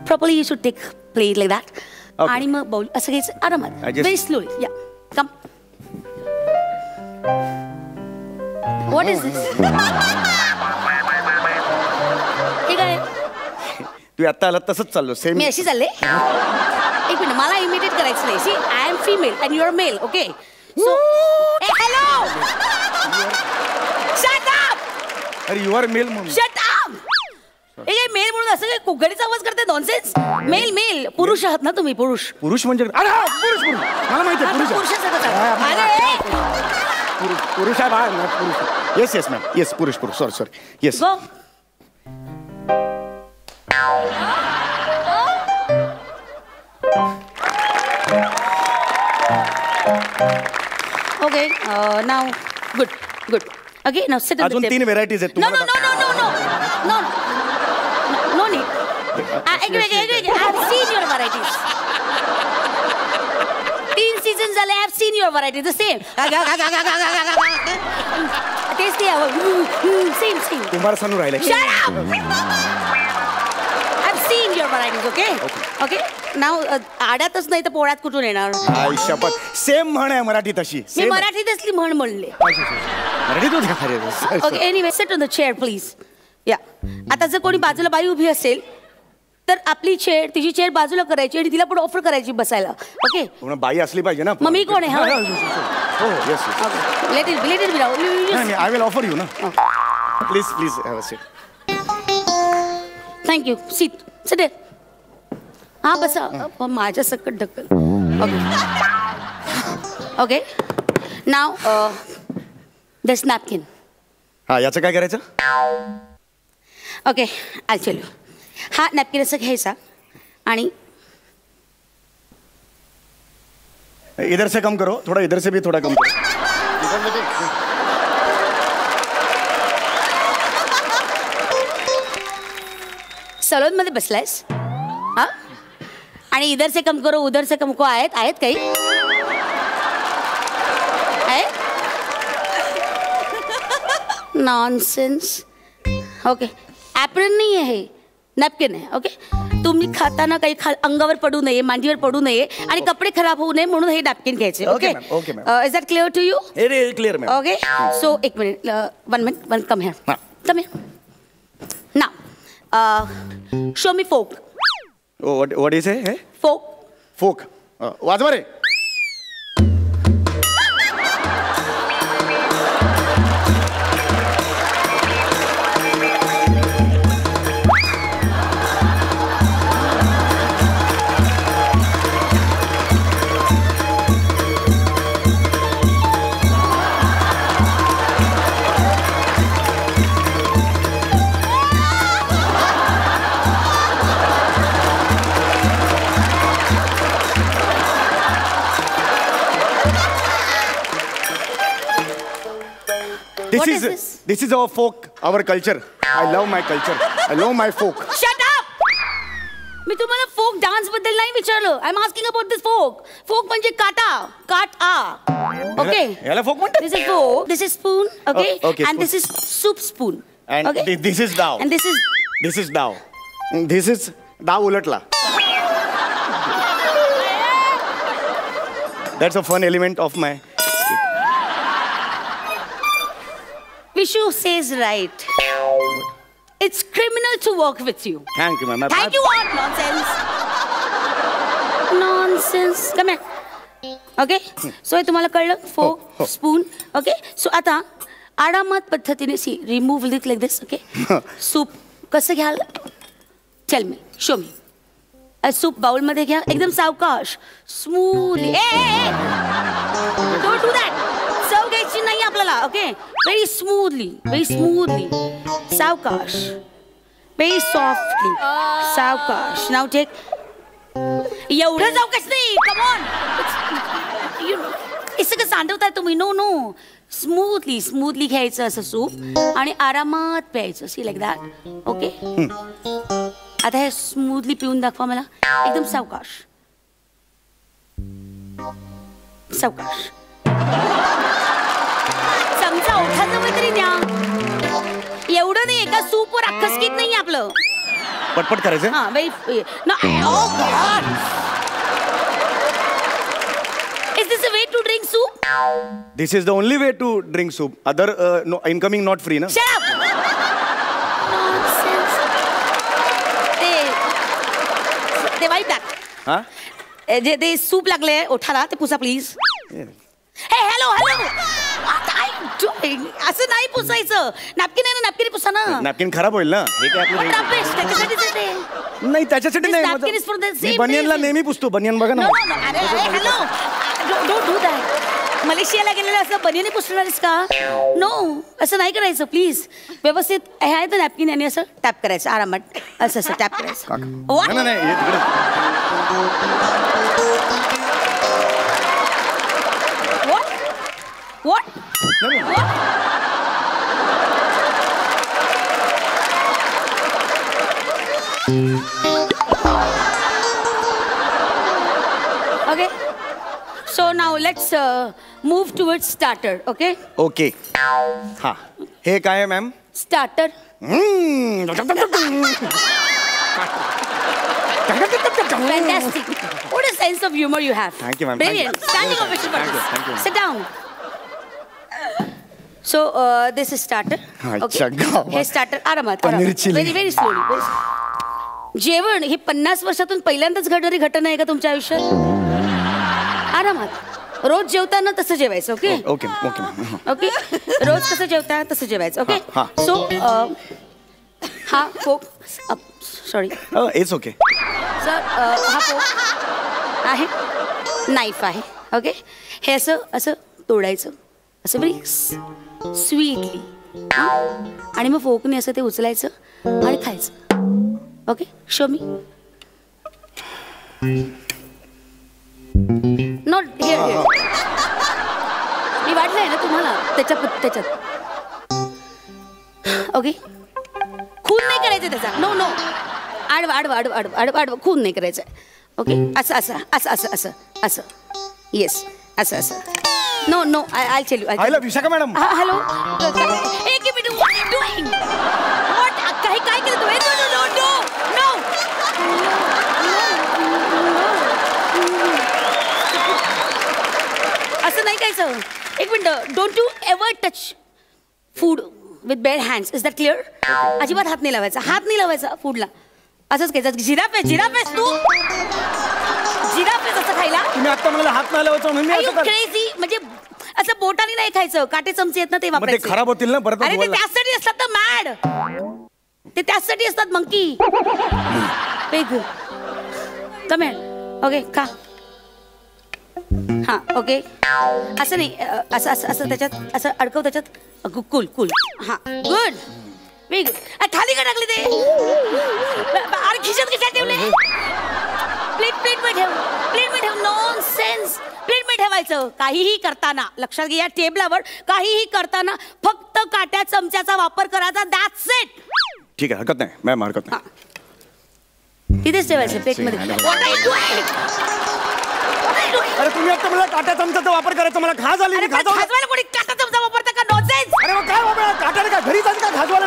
Properly you should take play like that. आणि मग बाउल असं घ्यायचं आरामात. Very slowly. Yeah. Come. What is this? तू आता आला तसंच चाललो सेम मी अशी चालले एक मिनिट मला इमिटेट करायचं नाही see I am female and you are male okay so hello shut up अरे यू आर मेल म्हणून शट अप ए मेल म्हणून असं कुगडीचा आवाज करते नॉनसेन्स मेल पुरुष आहात ना तुम्ही पुरुष म्हणजे अरे पुरुष मला माहिती आहे पुरुष आहे बाळ पुरुष येस मॅम येस पुरुष sorry yes Okay, now good. Okay, now sit on the table. अजून 3 व्हेरायटीज आहेत तुम्हाला. No need. I have seen your varieties. 3 seasons झाले. I have seen your varieties. The same. Tasty. Same. कुंभार सानू राहिले. Shut up. I've seen your varieties. Okay. Now आड्यातच नाही तर पोळ्यात कुठून येणार. शपथ सेम म्हण आहे मराठी तशी. मी मराठीत असली म्हण म्हणले. Okay anyway sit on the chair please या आता जर कोणी बाजूला बाई उभी असेल तर आपली चेअर तिची चेअर बाजूला करायची आणि तिला पण ऑफर करायची बसायला ओके बाई असली पाहिजे ना मग मी कोण आहे let it be Rahul I will offer you ना please have a seat thank you sit हा बसा माझ्या सकट ढकल ओके नाव दिस नॅपकिन हा याचं काय करायचं ओके आय टेल यू हा नॅपकिन असं घ्यायचा आणि इधर से कम करो थोड़ा इधर से भी थोड़ा कम करो सलोन मध्ये बसलायस हा आणि इधर से कम करो उधर से कम को आहेत काही नॉनसेन्स ओके ॲप्रन नाही आहे नॅपकिन आहे ओके तुम्ही खाताना काही अंगावर पडू नये मांडीवर पडू नये आणि कपडे खराब होऊ नये म्हणून हे नॅपकिन घ्यायचे okay is that clear to you clear okay so एक minute one minute come here now show me fork what is हे फोक वाजवा रे What This is this? this is our folk, our culture. I love my culture. I love my folk. Shut up! मी तुम्हाला folk dance बद्दल नाही विचारलं. I am asking about this fork. Fork म्हणजे काटा. Okay. याला folk म्हणतात? This is fork. This is spoon. Okay. Okay, And spoon. this is soup spoon. And Okay. this is dao. And this is This is dao. This is dao उलटला. That's a fun element of my. Vishu says right. It's criminal to work with you. Thank you, ma'am. Thank you what? Nonsense. Nonsense. Come here. Okay? So हे तुम्हाला कळलं? Fork, spoon. Okay? So आता आरामात पद्धतीने remove it like this. Okay? Soup कसं घ्याल? Tell me. Show me. Soup bowl मध्ये घ्या एकदम सावकाश स्मूथली. Don't do that. चव घ्यायची नाही आपल्याला. ओके. व्हेरी स्मूथली सावकाश. व्हेरी सॉफ्टली सावकाश. नाव टेक. एवढं सावकाश नाही. Come on. हे सगळं सांडवताय तुम्ही. नो स्मूथली घ्यायचं असं सूप आणि आरामात प्यायचं. See like that. ओके. आता हे स्मूथली पिऊन दाखवा मला. एकदम सावकाश. चमचा ओठाजवळ तरी द्या. एवढं नाही. एका सूपवर अख्खं स्किट नाही आपलं. पटपट करायचं. हा very. Is this a way to drink soup? This is the only way to drink soup. Other no, incoming not free, na? Shut up. Nonsense. ते वाईट टाक. हा? जे ते सूप लागले ओठाला ते पुसा प्लीज. हे हॅलो. असं नाही पुसायचं. नॅपकिन आहे ना. नॅपकिन पुसा ना. नॅपकिन खराब होईल ना. हे काय आपलं नाही त्याच्यासाठी नाही. बनियनला नेहमी पुसतो. बनियन बघा ना. हॅलो. Don't do that. मलेशियाला गेलेलं असं बनियन पुसणारच का? नो. असं नाही करायचं प्लीज. व्यवस्थित हे आहे तर नॅपकिन याने असं टॅप करायचं आरामात. असं टॅप करायचं. What? Okay. So now let's move towards starter. Okay. Okay. हा. हे काय आहे ma'am? Starter. Fantastic. What a sense of humor you have. Thank you, ma'am. Brilliant. Standing ovation for this. Sit down. So this is starter. Okay. हे starter आरामात. Very very slowly. जेवण ही 50 वर्षातून पहिल्यांदाच घडणारी घटना आहे का तुमच्या आयुष्यात? आरामात. रोज जेवताना तसं जेवायचं. ओके. ओके. रोज कसं जेवता तसं जेवायचं. ओके. सो हा fork. Sorry. It's okay. Sir हा फोक आहे. नाईफ आहे. ओके. हे असं तोडायचं असं व्हेरी स्वीटली आणि मग फोकने असं ते उचलायचं आणि खायचं. Okay. Show me. Not here. मी वाटलंय ना तुम्हाला त्याच्यात. ओके. खून नाही करायचं त्याचा. नो. आडवा खून नाही करायचं. ओके. असं. येस. असं. No. I tell you. Hello Vishakha madam. Hello. एक minute. What are you doing? काय केलं तुम्ही? नो. असं नाही खायचं. एक minute. Don't you ever touch food with bare hands. Is that clear? अजिबात हात नाही लावायचा फूडला. असंच खायचं. जिराफ आहेस तू. जिराफ आहेस असं खायला. तुम्ही आता मला हात नाही लावायचं म्हणून मी असं क्रेझी. म्हणजे असं बोटाने नाही खायचं. काटे चमचे आहेत ना ते वापरायचे. खराब होतील ना परत. अरे ते त्यासाठी असतात ना मॅड. ते त्यासाठी असतात मंकी. पेग. कम आहे. ओके. खा. हा. ओके. असं नाही. असं त्याच्यात असं अडकव त्याच्यात. कुल. हा. गुड. वेग. खाली का टाकले ते? अरे खिशात ठेवले? प्लेट मध्ये ठेव. नॉनसेन्स. प्लेट मध्ये ठेवायचं काहीही करताना. लक्षात घ्या, टेबलावर काहीही करताना फक्त काट्या चमच्याचा वापर करायचा. That's it. ठीक आहे, हरकत नाही मॅम, हरकत नाही. तिथेच ठेवायचं प्लेटमध्ये. अरे तुम्ही आता मला काट्या चमचाचा वापर करायचा, मला घास आली. खाजवायला कोणी काटा चमचा वापरता का? नॉनसेन्स. अरे मग काय वापर, काट्याने काय घरी जायचं का खाजवायला?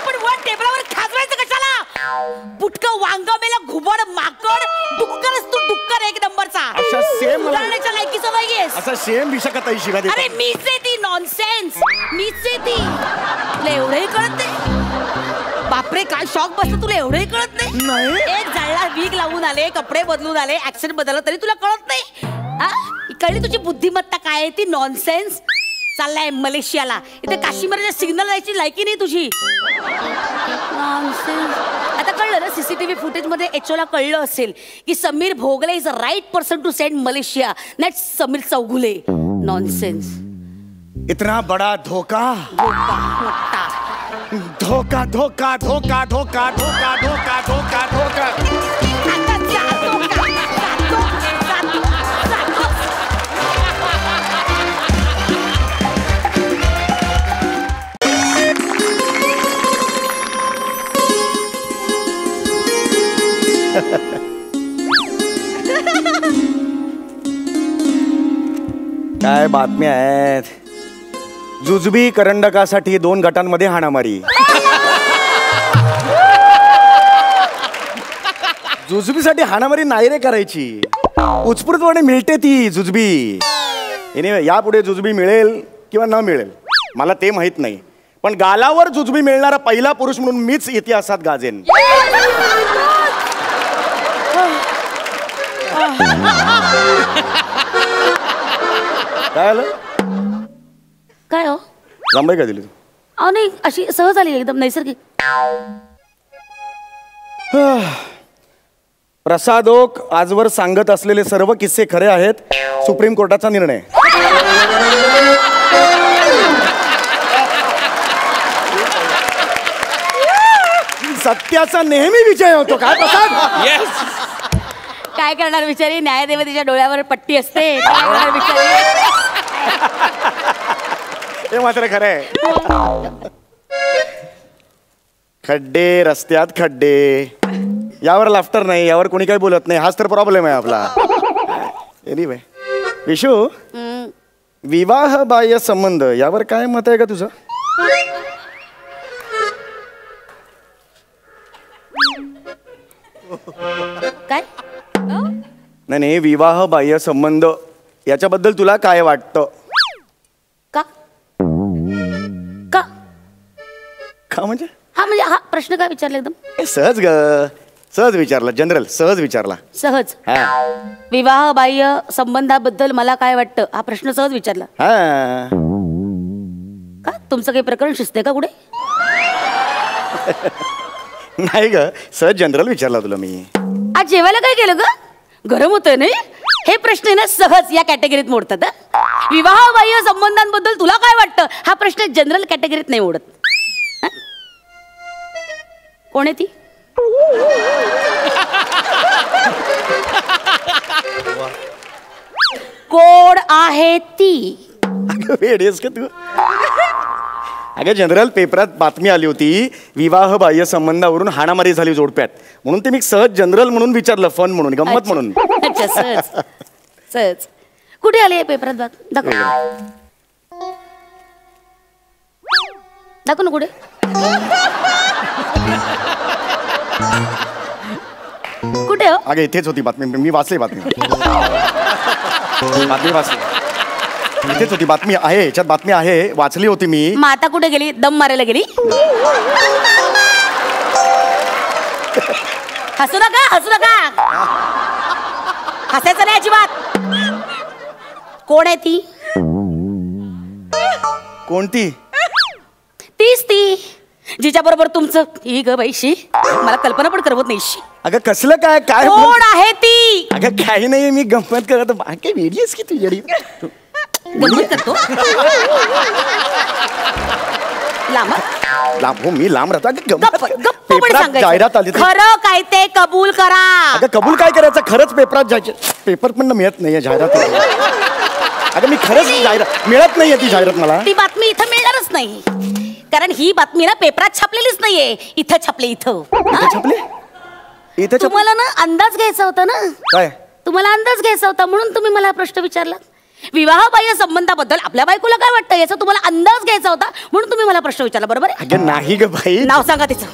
पण वर टेबलावर खाजवायचं कशाला? पुटकं वांग मेला, घुबड, माकड, डुक्करच तू, डुक्कर एक नंबरचा. अशा सेम उदाहरणाच्या लायकीचं नाहीयेस. असा सेम विषय ताई शिवा देतात. अरे मीच आहे ती. नॉनसेन्स. मीच आहे ती. तुला एवढंही कळत नाही? बापरे, काय शॉक बसलं, तुला एवढंही कळत नाही? एक जळला, वीग लावून आले, कपडे बदलून आले, ऍक्सेंट बदलला, तरी तुला कळत नाही? कळली तुझी बुद्धिमत्ता काय आहे ती? नॉनसेन्स. चाललाय मलेशियाला, इथे काश्मीरच्या सिग्नल जायची लायकी नाही तुझी. आता कळलं ना, सीसीटीव्ही फुटेज मध्ये एचओला कळलं असेल की Sameer Bhogle is a right person to send Malaysia, not Sameer Chougule. Nonsense. इतना बड़ा धोखा. धोखा धोखा धोखा धोखा धोखा धोखा धोखा धोखा. काय बातम्या आहेत? जुजबी करंडकासाठी 2 गटांमध्ये हाणामारी. जुजबीसाठी हाणामारी नाही रे करायची, उत्स्फूर्तपणे मिळते ती जुजबी. यापुढे जुजबी मिळेल किंवा न मिळेल मला ते माहित नाही, पण गालावर जुजबी मिळणारा पहिला पुरुष म्हणून मीच इतिहासात गाजेन. काय आलं? काय हो? जांभई का दिली? अहो नाही, अशी सहज आली, एकदम नैसर्गिक. प्रसाद ओक आजवर सांगत असलेले सर्व किस्से खरे आहेत. सुप्रीम कोर्टाचा निर्णय. सत्याचा नेहमी विजय होतो. काय प्रसाद? काय करणार बिचारी, न्यायदेवतेच्या डोळ्यावर पट्टी असते. काय करणार बिचारी? हे मात्र खरं आहे. खड्डे रस्त्यात खड्डे, यावर लाफ्टर नाही, यावर कोणी काही बोलत नाही. हाच तर प्रॉब्लेम आहे आपला. एनिवे विशू, विवाह बाह्य संबंध यावर काय मत आहे का तुझं? काय? नाही, विवाह बाह्य संबंध याच्याबद्दल तुला काय वाटतं? का का का म्हणजे? हा म्हणजे हा प्रश्न काय विचारला? एकदम सहज ग, सहज विचारला, जनरल सहज विचारला. सहज. हा. विवाह बाह्य संबंधाबद्दल मला काय वाटतं हा प्रश्न सहज विचारला. हा. का तुमचं काही प्रकरण शिजते का कुठे? नाही ग, सहज जनरल विचारला तुला मी. आज जेवायला काय केलं ग? गरम होतंय नाही? हे प्रश्न ना सहज या कॅटेगरीत मोडतात. विवाह बाह्य संबंधांबद्दल तुला काय वाटतं हा प्रश्न जनरल कॅटेगरीत नाही मोडत. कोण आहे ती? कोण आहे ती? वेडीस का तू? अगं जनरल, पेपरात बातमी आली होती विवाह बाह्य संबंधावरून हाणामारी झाली जोडप्यात, म्हणून ते मी सहज जनरल म्हणून विचारलं, फन म्हणून, गंमत म्हणून. अच्छा, सहज सहज. कुठे आली पेपरात बात? दाखव दाखव ना कुठे. कुठे हो? अगं इथेच होती बातमी, मी वाचली बातमी. बातमी वाचली, इथेच होती बातमी आहे, याच्यात बातमी आहे, वाचली होती मी. मग आता कुठे गेली? दम मारायला गेली? हसू नका, हसू नका, हसायचं नाही अजिबात. कोण आहे ती? कोणती? तीच ती जिच्या बरोबर तुमचं ही ग बाईशी मला कल्पना पण करवत नाही. अगं कसलं काय? काय कोण आहे ती? अगं काही नाही, मी गंमत करत. बाकी वेगळी आहेस की तू? येडी गंमत करतो. लांब लांब हो मी लांब राहतो. गप्प गप्प पण पेपरात सांगायचं. जाहिरात आली खरं काय ते कबूल करा. अगं कबूल काय करायचं, खरंच पेपरात जायचे. पेपर पण मिळत नाहीये जाहिरात. अगं मी खरंच जाहिरात मिळत नाहीये ती जाहिरात मला. ती बातमी इथं मिळणारच नाही, कारण ही बातमी ना पेपरात छापलेलीच नाहीये. इथं छापले. इथं छापले. इथं तुम्हाला ना अंदाज घ्यायचा होता ना. काय तुम्हाला अंदाज घ्यायचा होता म्हणून तुम्ही मला प्रश्न विचारला. विवाहबाह्य संबंधाबद्दल आपल्या बायकोला काय वाटतं याचा तुम्हाला अंदाज घ्यायचा होता म्हणून तुम्ही मला प्रश्न विचारला. बरोबर आहे? अगं नाही ग बाई. नाव सांगा तिचं.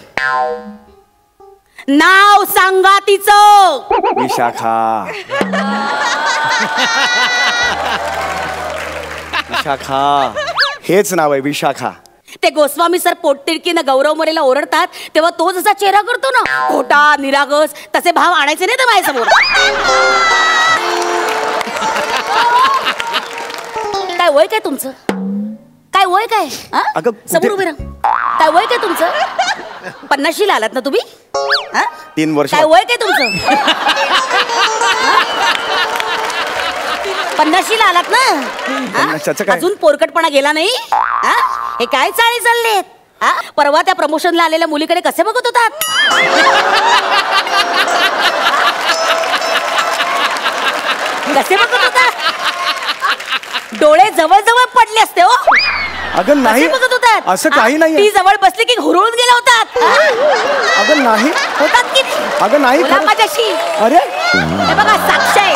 नाव सांगा तिचं. विशाखा. विशाखा हेच नाव आहे विशाखा. ते गोस्वामी सर पोटतिडकीनं गौरव मोरेला ओरडतात तेव्हा तो जसा चेहरा करतो ना, खोटा निरागस, तसे भाव आणायचे नाही तर माझ्यासमोर. काय वय काय तुमचं? काय वय काय? समोर उभे राहा. काय वय काय तुमचं? 50शी आलात ना तुम्ही? 3 वर्ष. काय वय काय तुमचं? 50शी आलात ना? अजून पोरकटपणा गेला नाही? हे काय चाळी चाललेत? परवा त्या प्रमोशनला आलेल्या मुलीकडे कसे बघत होतात? कसे बघत होतात? डोळे जवळ जवळ पडले असते हो. अगं नाही बघत होतात. असं काही नाही. ती जवळ बसली की हुरळून गेला होतात. अगं नाही होतात की अगं नाही माझ्याशी. अरे हे बघा साक्ष आहे.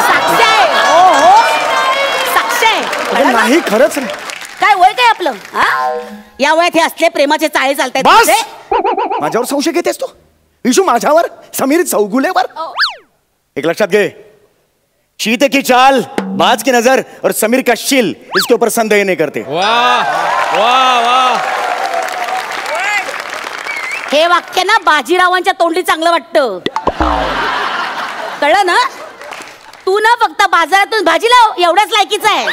साक्ष आहे. हो हो साक्ष आहे. नाही खरंच नाही. काय वय काय आपलं? या वयात हे असले प्रेमाचे चाळे चालतायत. माझ्यावर संशय घेतेस तू विशू? माझ्यावर? समीर चौगुलेवर? एक लक्षात घे, शीते की चाल, बाज की नजर और समीर का शील, इसके ऊपर संदेह नहीं करते. वाह वाह वाह. हे वाक्य ना बाजीरावांच्या तोंडी चांगलं वाटतं. कळलं ना? तू ना फक्त बाजारातून भाजी लाव एवढ्याच लायकीचा आहे.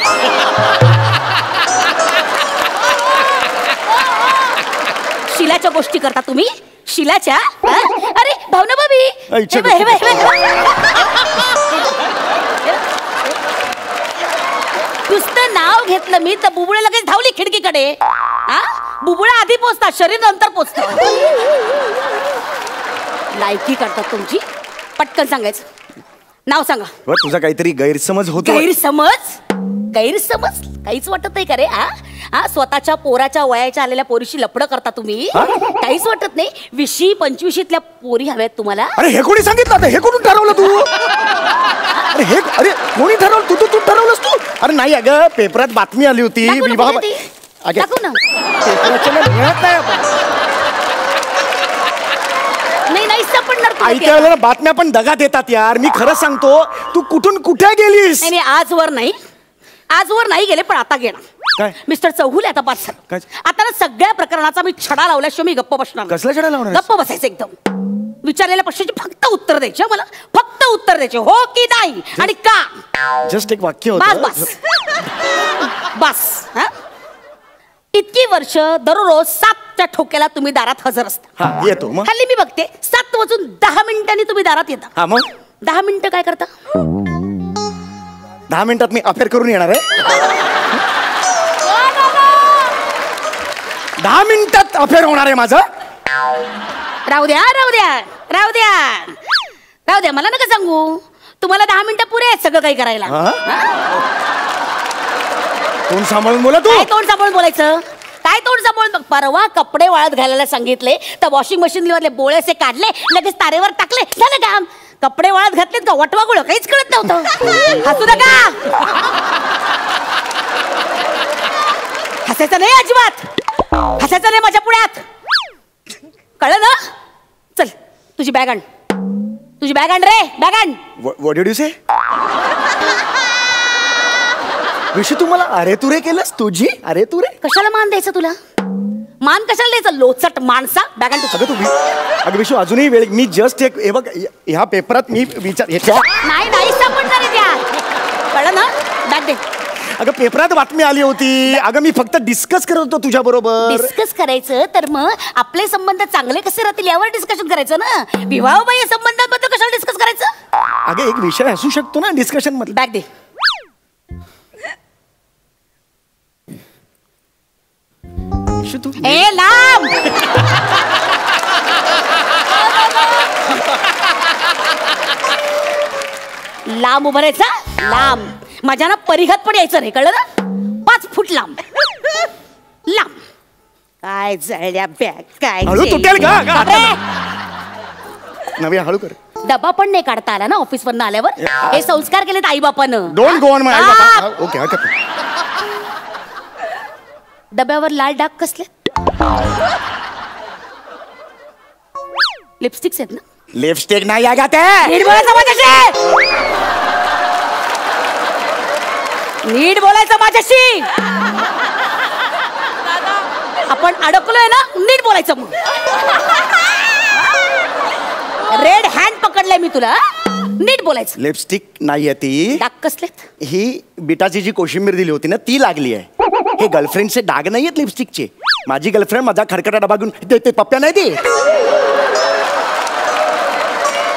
शिलाच्या गोष्टी करता तुम्ही? शिलाच्या? अरे भावना भाभी, नुसतं नाव घेतलं मी तर बुबुळे लगेच धावली खिडकीकडे. बुबुळा आधी पोचतात, शरीर नंतर पोचतं. लायकी करतात तुमची. पटकन सांगायचं. नाव सांगा. तुझा काहीतरी गैरसमज होतो. गैरसमज? गैरसमज काहीच वाटत नाही का रे? स्वतःच्या पोराच्या वयाच्या आलेल्या पोरीशी लफडं करता तुम्ही? काहीच वाटत नाही? 20-25 पोरी हव्यात तुम्हाला? अरे हे कोणी सांगितलं? हे कोणी ठरवलं तू? अरे हे अरे कोणी ठरवलं? तू तू ठरवलंस तू? अरे नाही अगं पेपरात बातमी आली होती विवाह. दाखव ना. नाही सापडणार. बातम्या पण दगा देतात यार. मी खरं सांगतो, तू कुठून कुठे गेलीस? नाही आजवर नाही, आजवर नाही गेले, पण आता गेला. मिस्टर चौगुले आता बस. आता ना सगळ्या प्रकरणाचा मी छडा लावल्याशिवाय मी गप्प बसणार. कसला छडा लावणार? गप्प बसायचं एकदम. विचारलेल्या प्रश्नाची फक्त उत्तर द्यायचे. मला फक्त उत्तर द्यायचे, हो की नाही आणि का. जस्ट एक वाक्य होतं. बस बस. इतकी वर्ष दररोज 7च्या ठोक्याला तुम्ही दारात हजर असता. येतो. हल्ली मी बघते 7 वाजून 10 मिनिटांनी तुम्ही दारात येता. मग 10 मिनिटं काय करता? 10 मिनिटात मी अफेअर करून येणार आहे. 10 मिनिटात अफेअर होणार आहे माझं. राहू द्या राहू द्या राहू द्या राहू द्या. मला नका सांगू. तुम्हाला 10 मिनिटं पुरे आहेत सगळं काही करायला. तोंड सांभाळून बोला तू. काय तोंड सांभाळून बोलायचं? काय तोंड सांभाळून? परवा कपडे वाळत घालायला सांगितले तर वॉशिंग मशीन मधले बोळेसे काढले, लगेच तारेवर टाकले, झालं काम. कपडे वाळत घातलेत का वटवा गुळ काहीच कळत नव्हतं. हसू नका. हसायचं नाही अजिबात. हसायचं नाही माझ्या पुढ्यात. कळलं ना? चल तुझी बॅग आण. तुझी बॅग आण रे. बॅग आण. व्हॉट डिड यू से? विशू तू मला अरे तुरे केलंस? तुझी अरे तुरे? कशाला मान द्यायचं तुला? मान कशाला द्यायचं? लोचट माणसा. बॅग आण तुझी. अगं विशू अजूनही वेळ. मी जस्ट एक हे बघ ह्या पेपरात मी विचार नाही सापडणार आहे त्या. कळलं ना? बॅग दे. अगं पेपरात बातमी आली होती. अगं मी फक्त डिस्कस करत होतो तुझ्या बरोबर. डिस्कस करायचं तर मग आपले संबंध चांगले कसे राहतील यावर डिस्कशन करायचं ना. विवाहबाह्य संबंधांबद्दल कशाला डिस्कस करायचं? अगं एक विषय असू शकतो ना डिस्कशन मध्ये. बॅग दे. विशू तू ए लांब. लांब उभं राहायचं, लांब. माझ्या ना परिघात पण यायचं नाही, कळलं ना? 5 फूट लांब. लांब. काय जळल्या बॅग, काय हळू तुटेल का? बापरे. नव्या हळू कर. डबा पण नाही काढता आला ना ऑफिस वरनं आल्यावर. हे संस्कार केलेत आई बापानं. Don't go on my okay okay. डब्यावर लाल डाग कसले? लिपस्टिक्स आहेत ना? लिपस्टिक नाही आहे का ते? नीट बोलायचं माझ्याशी. नीट बोलायचं माझ्याशी. आपण अडकलोय ना, नीट बोलायचं मग. रेड हँड पकडलाय मी तुला, नीट बोलायचं. लिपस्टिक नाहीये ती. डाग कसलेत? ही बिटाची जी कोशिंबीर दिली होती ना ती लागली आहे. हे गर्लफ्रेंडचे डाग नाहीयेत लिपस्टिकचे. माझी गर्लफ्रेंड माझा खडखडा डबा घेऊन ते पप्प्या नाही ती.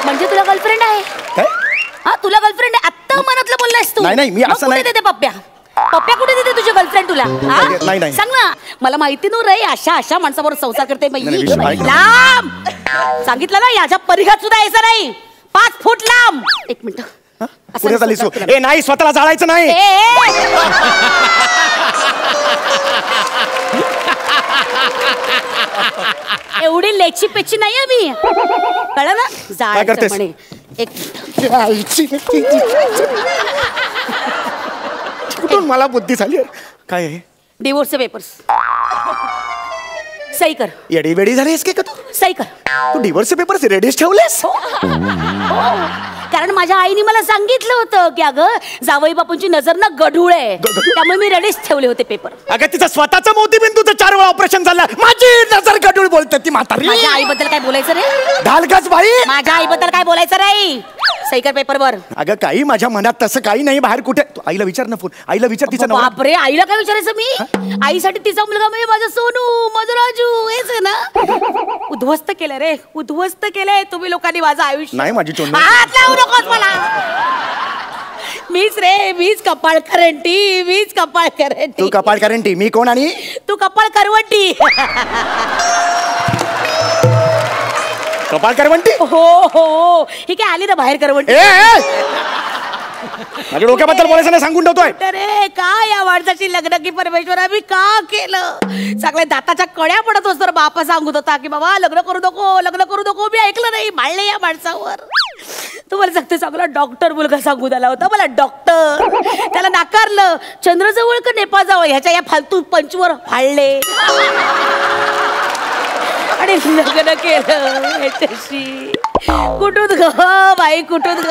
म्हणजे तुला गर्लफ्रेंड आहे? काय? हा तुला गर्लफ्रेंड आहे? आत्ता मनातलं बोललायस तू. नाही मी असं नाही. कुठे देते पप्प्या? पप्प्या कुठे देते तुझी गर्लफ्रेंड तुला? नाही सांग ना मला. माहिती नव्हतं रे अशा माणसाबरोबर संसार करते. लांब. सांगितलं ना याच्या परिघात सुद्धा यायचं नाही. 5 फूट लांब. 1 मिनिट. पुढे चालीस. ए नाही स्वतःला जाळायचं नाही. एवढी लेची पेची नाहीये मी, कळलं ना? जाळायचं म्हणे. 1 कुठून मला बुद्धी झाली? काय आहे? डिवोर्सचे पेपर्स सही कर. येडी वेडी झालीस का तू? सही कर. तू डिवोर्सचे पेपर्स रेडीच ठेवलेस? कारण माझ्या आईने मला सांगितलं होतं की अगं जावई बापूंची नजर ना गढूळ आहे, त्यामुळे मी रेडीच ठेवले होते पेपर. अगं तिचं स्वतःचं मोतीबिंदूचं 4 वेळा ऑपरेशन झालं. माझी नजर गढूळ बोलते ती म्हातारी. माझ्या आईबद्दल काय बोलायचं रे? ढालगज बाई. माझ्या आईबद्दल काय बोलायचं रे? सही कर पेपरवर. अगं काही माझ्या मनात तसं काही नाही. बाहेर कुठे? आईला विचार ना फोन. आईला विचार तिचा नवरा. बापरे आईला काय विचारायचं मी? आईसाठी तिचा मुलगा म्हणजे माझा सोनू, माझा राजू हेच आहे ना. उद्ध्वस्त केलं रे, उद्ध्वस्त केलंय तुम्ही लोकांनी माझं आयुष्य. नाही माझी तोंड. हात लावू नकोस मला. मीच रे, मीच कपाळ करंटी, मीच कपाळ करंटी. तू कपाळ करंटी, मी कोण? आणि तू कपाळ करवंटी. कपाळ करवंटी? हो हो. ही काय आली ना बाहेर करवंटी. माझ्या डोक्याबद्दल बोलायचं नाही सांगून ठेवतोय. अरे काय या माणसाची लग्न की परमेश्वरा मी का केलं? सगळ्या दाताच्या कड्या पडत असतो तर बापा सांगत होता की बाबा लग्न करू नको, लग्न करू नको. मी ऐकलं नाही, माळले या माणसावर. तुम्हाला सांगते चांगला डॉक्टर मुलगा सांगून आला होता मला, डॉक्टर. त्याला नाकारलं. चंद्रजवळ का नेपाळ जावं ह्याच्या या फालतू पंचवर फाळले आणि लग्न केलं ह्याच्याशी. कुठून ग बाई, कुठून ग?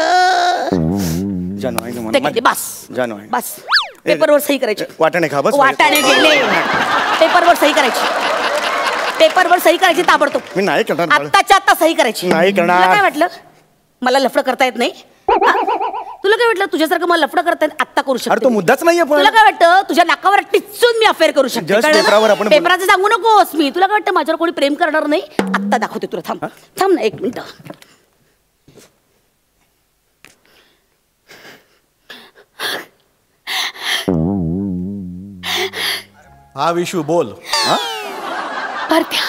बस पेपरवर सही करायची. वाटाणे खा. बस वाटाणे गेले. पेपरवर सही करायची. पेपरवर सही करायची ताबडतोब. मी नाही करणार. आत्ताच्या आत्ता सही करायची. नाही करणार. तुला काय वाटलं मला लफडं करता येत नाही? तुला काय वाटलं तुझ्यासारखं मला लफडं करता येत? आत्ता करू शकतो. तो मुद्दाच नाहीये. तुला काय वाटतं तुझ्या नाकावर टिचून मी अफेअर करू शकते? पेपराचं सांगू नकोस मी. तुला काय वाटतं माझ्यावर कोणी प्रेम करणार नाही? आत्ता दाखवते तुला. थांब थांब ना 1 मिनिट. हा विशू बोल. भरत्या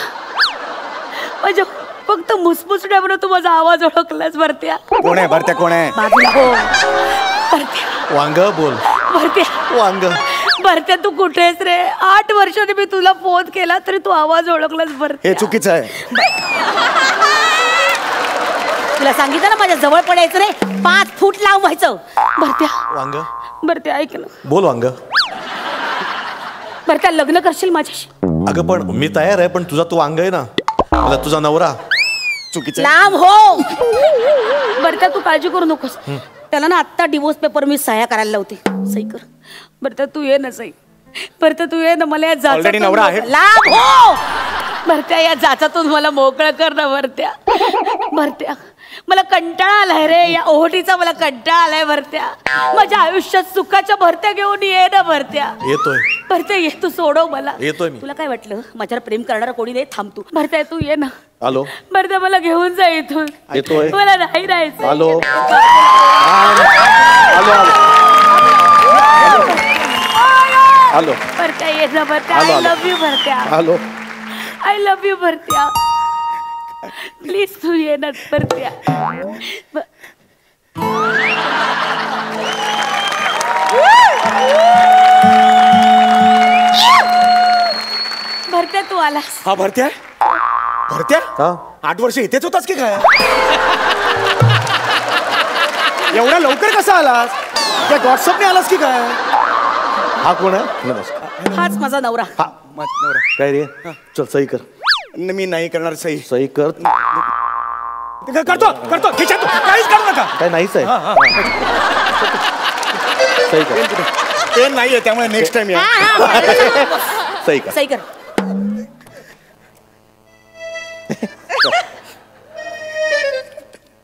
माझ्या फक्त मुसमुसण्यावर तू माझा आवाज ओळखलास. भरत्या कोण आहे? भरत्या कोण आहे? बाजूला हो. भरत्या वांग बोल. भरत्या वांग. भरत्या तू कुठेस रे? 8 वर्षांनी मी तुला फोन केला तरी तू आवाज ओळखलास. भरत्या हे चुकीचं आहे. तुला सांगितलं ना माझ्या जवळ पडायचं रे. 5 फूट लांब व्हायचं. भरत्या वांग. भरत्या ऐक ना. बोल वांग. भरत्या लग्न करशील माझ्याशी? अगं पण मी तयार आहे, पण तुझा तू वांग आहे ना, मला तुझा नवरा. चुकीचं लांब हो. भरत्या तू काळजी करू नकोस. त्याला ना आत्ता डिवोर्स पेपर मी सह्या करायला लावते. सही कर. भरत्या तू ये ना सही. भरत्या तू ये ना. मला या ऑलरेडी नवरा आहे. लांब हो. भरत्या या जाचातून मला मोकळं कर ना. भरत्या भरत्या मला कंटाळा आलाय रे. या ओहोटीचा मला कंटाळा आलाय. भरत्या माझ्या आयुष्यात सुखाच्या भरत्या घेऊन ये ना. भरत्या येतोय. भरत्या ये. तू सोडव मला. येतोय मी. तुला काय वाटलं माझ्यावर प्रेम करणारा कोणी नाही? थांब तू. भरत्या तू ये ना. आलो. भरत्या मला घेऊन जा इथून. येतोय. मला नाही राहायचं. आलो. आलो. आलो भरत्या ये ना भरत्या. आलो, आय आलो. लव्ह यू भरत्या. आलो. आय लव्ह यू भरत्या. प्लीज तू ये ना भरत्या. भरत्या तू आलास. हा भरत्या भरत्या 8 वर्ष इथेच होतास की काय? एवढ्या लवकर कसा आलास? त्या व्हॉट्सअपने आलास की काय? हा कोण आहे? नमस्कार. हाच माझा नवरा. हा माझा नवरा. काय रे? चल सही कर. मी नाही करणार सही. सही कर. करतो करतो खिशात काहीच करू नका. काय नाहीच आहे. सही कर. पेन नाहीये त्यामुळे नेक्स्ट टाइम या. सही कर. सही कर.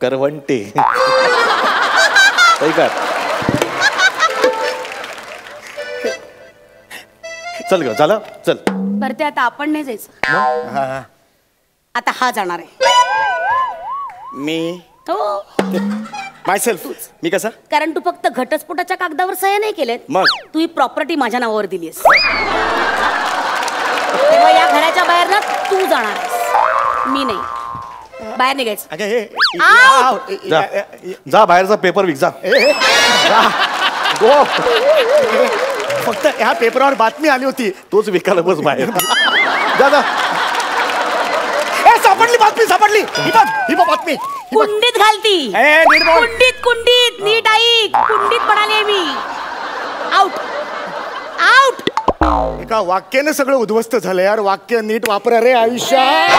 करवंटे. सही कर. चल ग झालं चल. भरत्या आता आपण नाही जायचं. आता हा जाणार आहे. मी हो मायसेल्फ. मी कसा? कारण तू फक्त घटस्फोटाच्या कागदावर सह्या नाही केलेत. मग तू ही प्रॉपर्टी माझ्या नावावर दिलीस. तेव्हा या घराच्या बाहेर ना तू जाणार आहेस. मी नाही. बाहेर निघायचं. जा बाहेरचा पेपर विक जा. फक्त ह्या पेपरवर बातमी आली होती. तोच विकायला बस बाहेर. जा जा. सापडली बातमी सापडली. ही बघ बातमी. कुंडीत घालती. कुंडीत कुंडीत नीट ऐक. कुंडीत म्हणाले मी. Out out. एका वाक्याने सगळं उद्ध्वस्त झालं यार. वाक्य नीट वापरा रे आयुष्यात.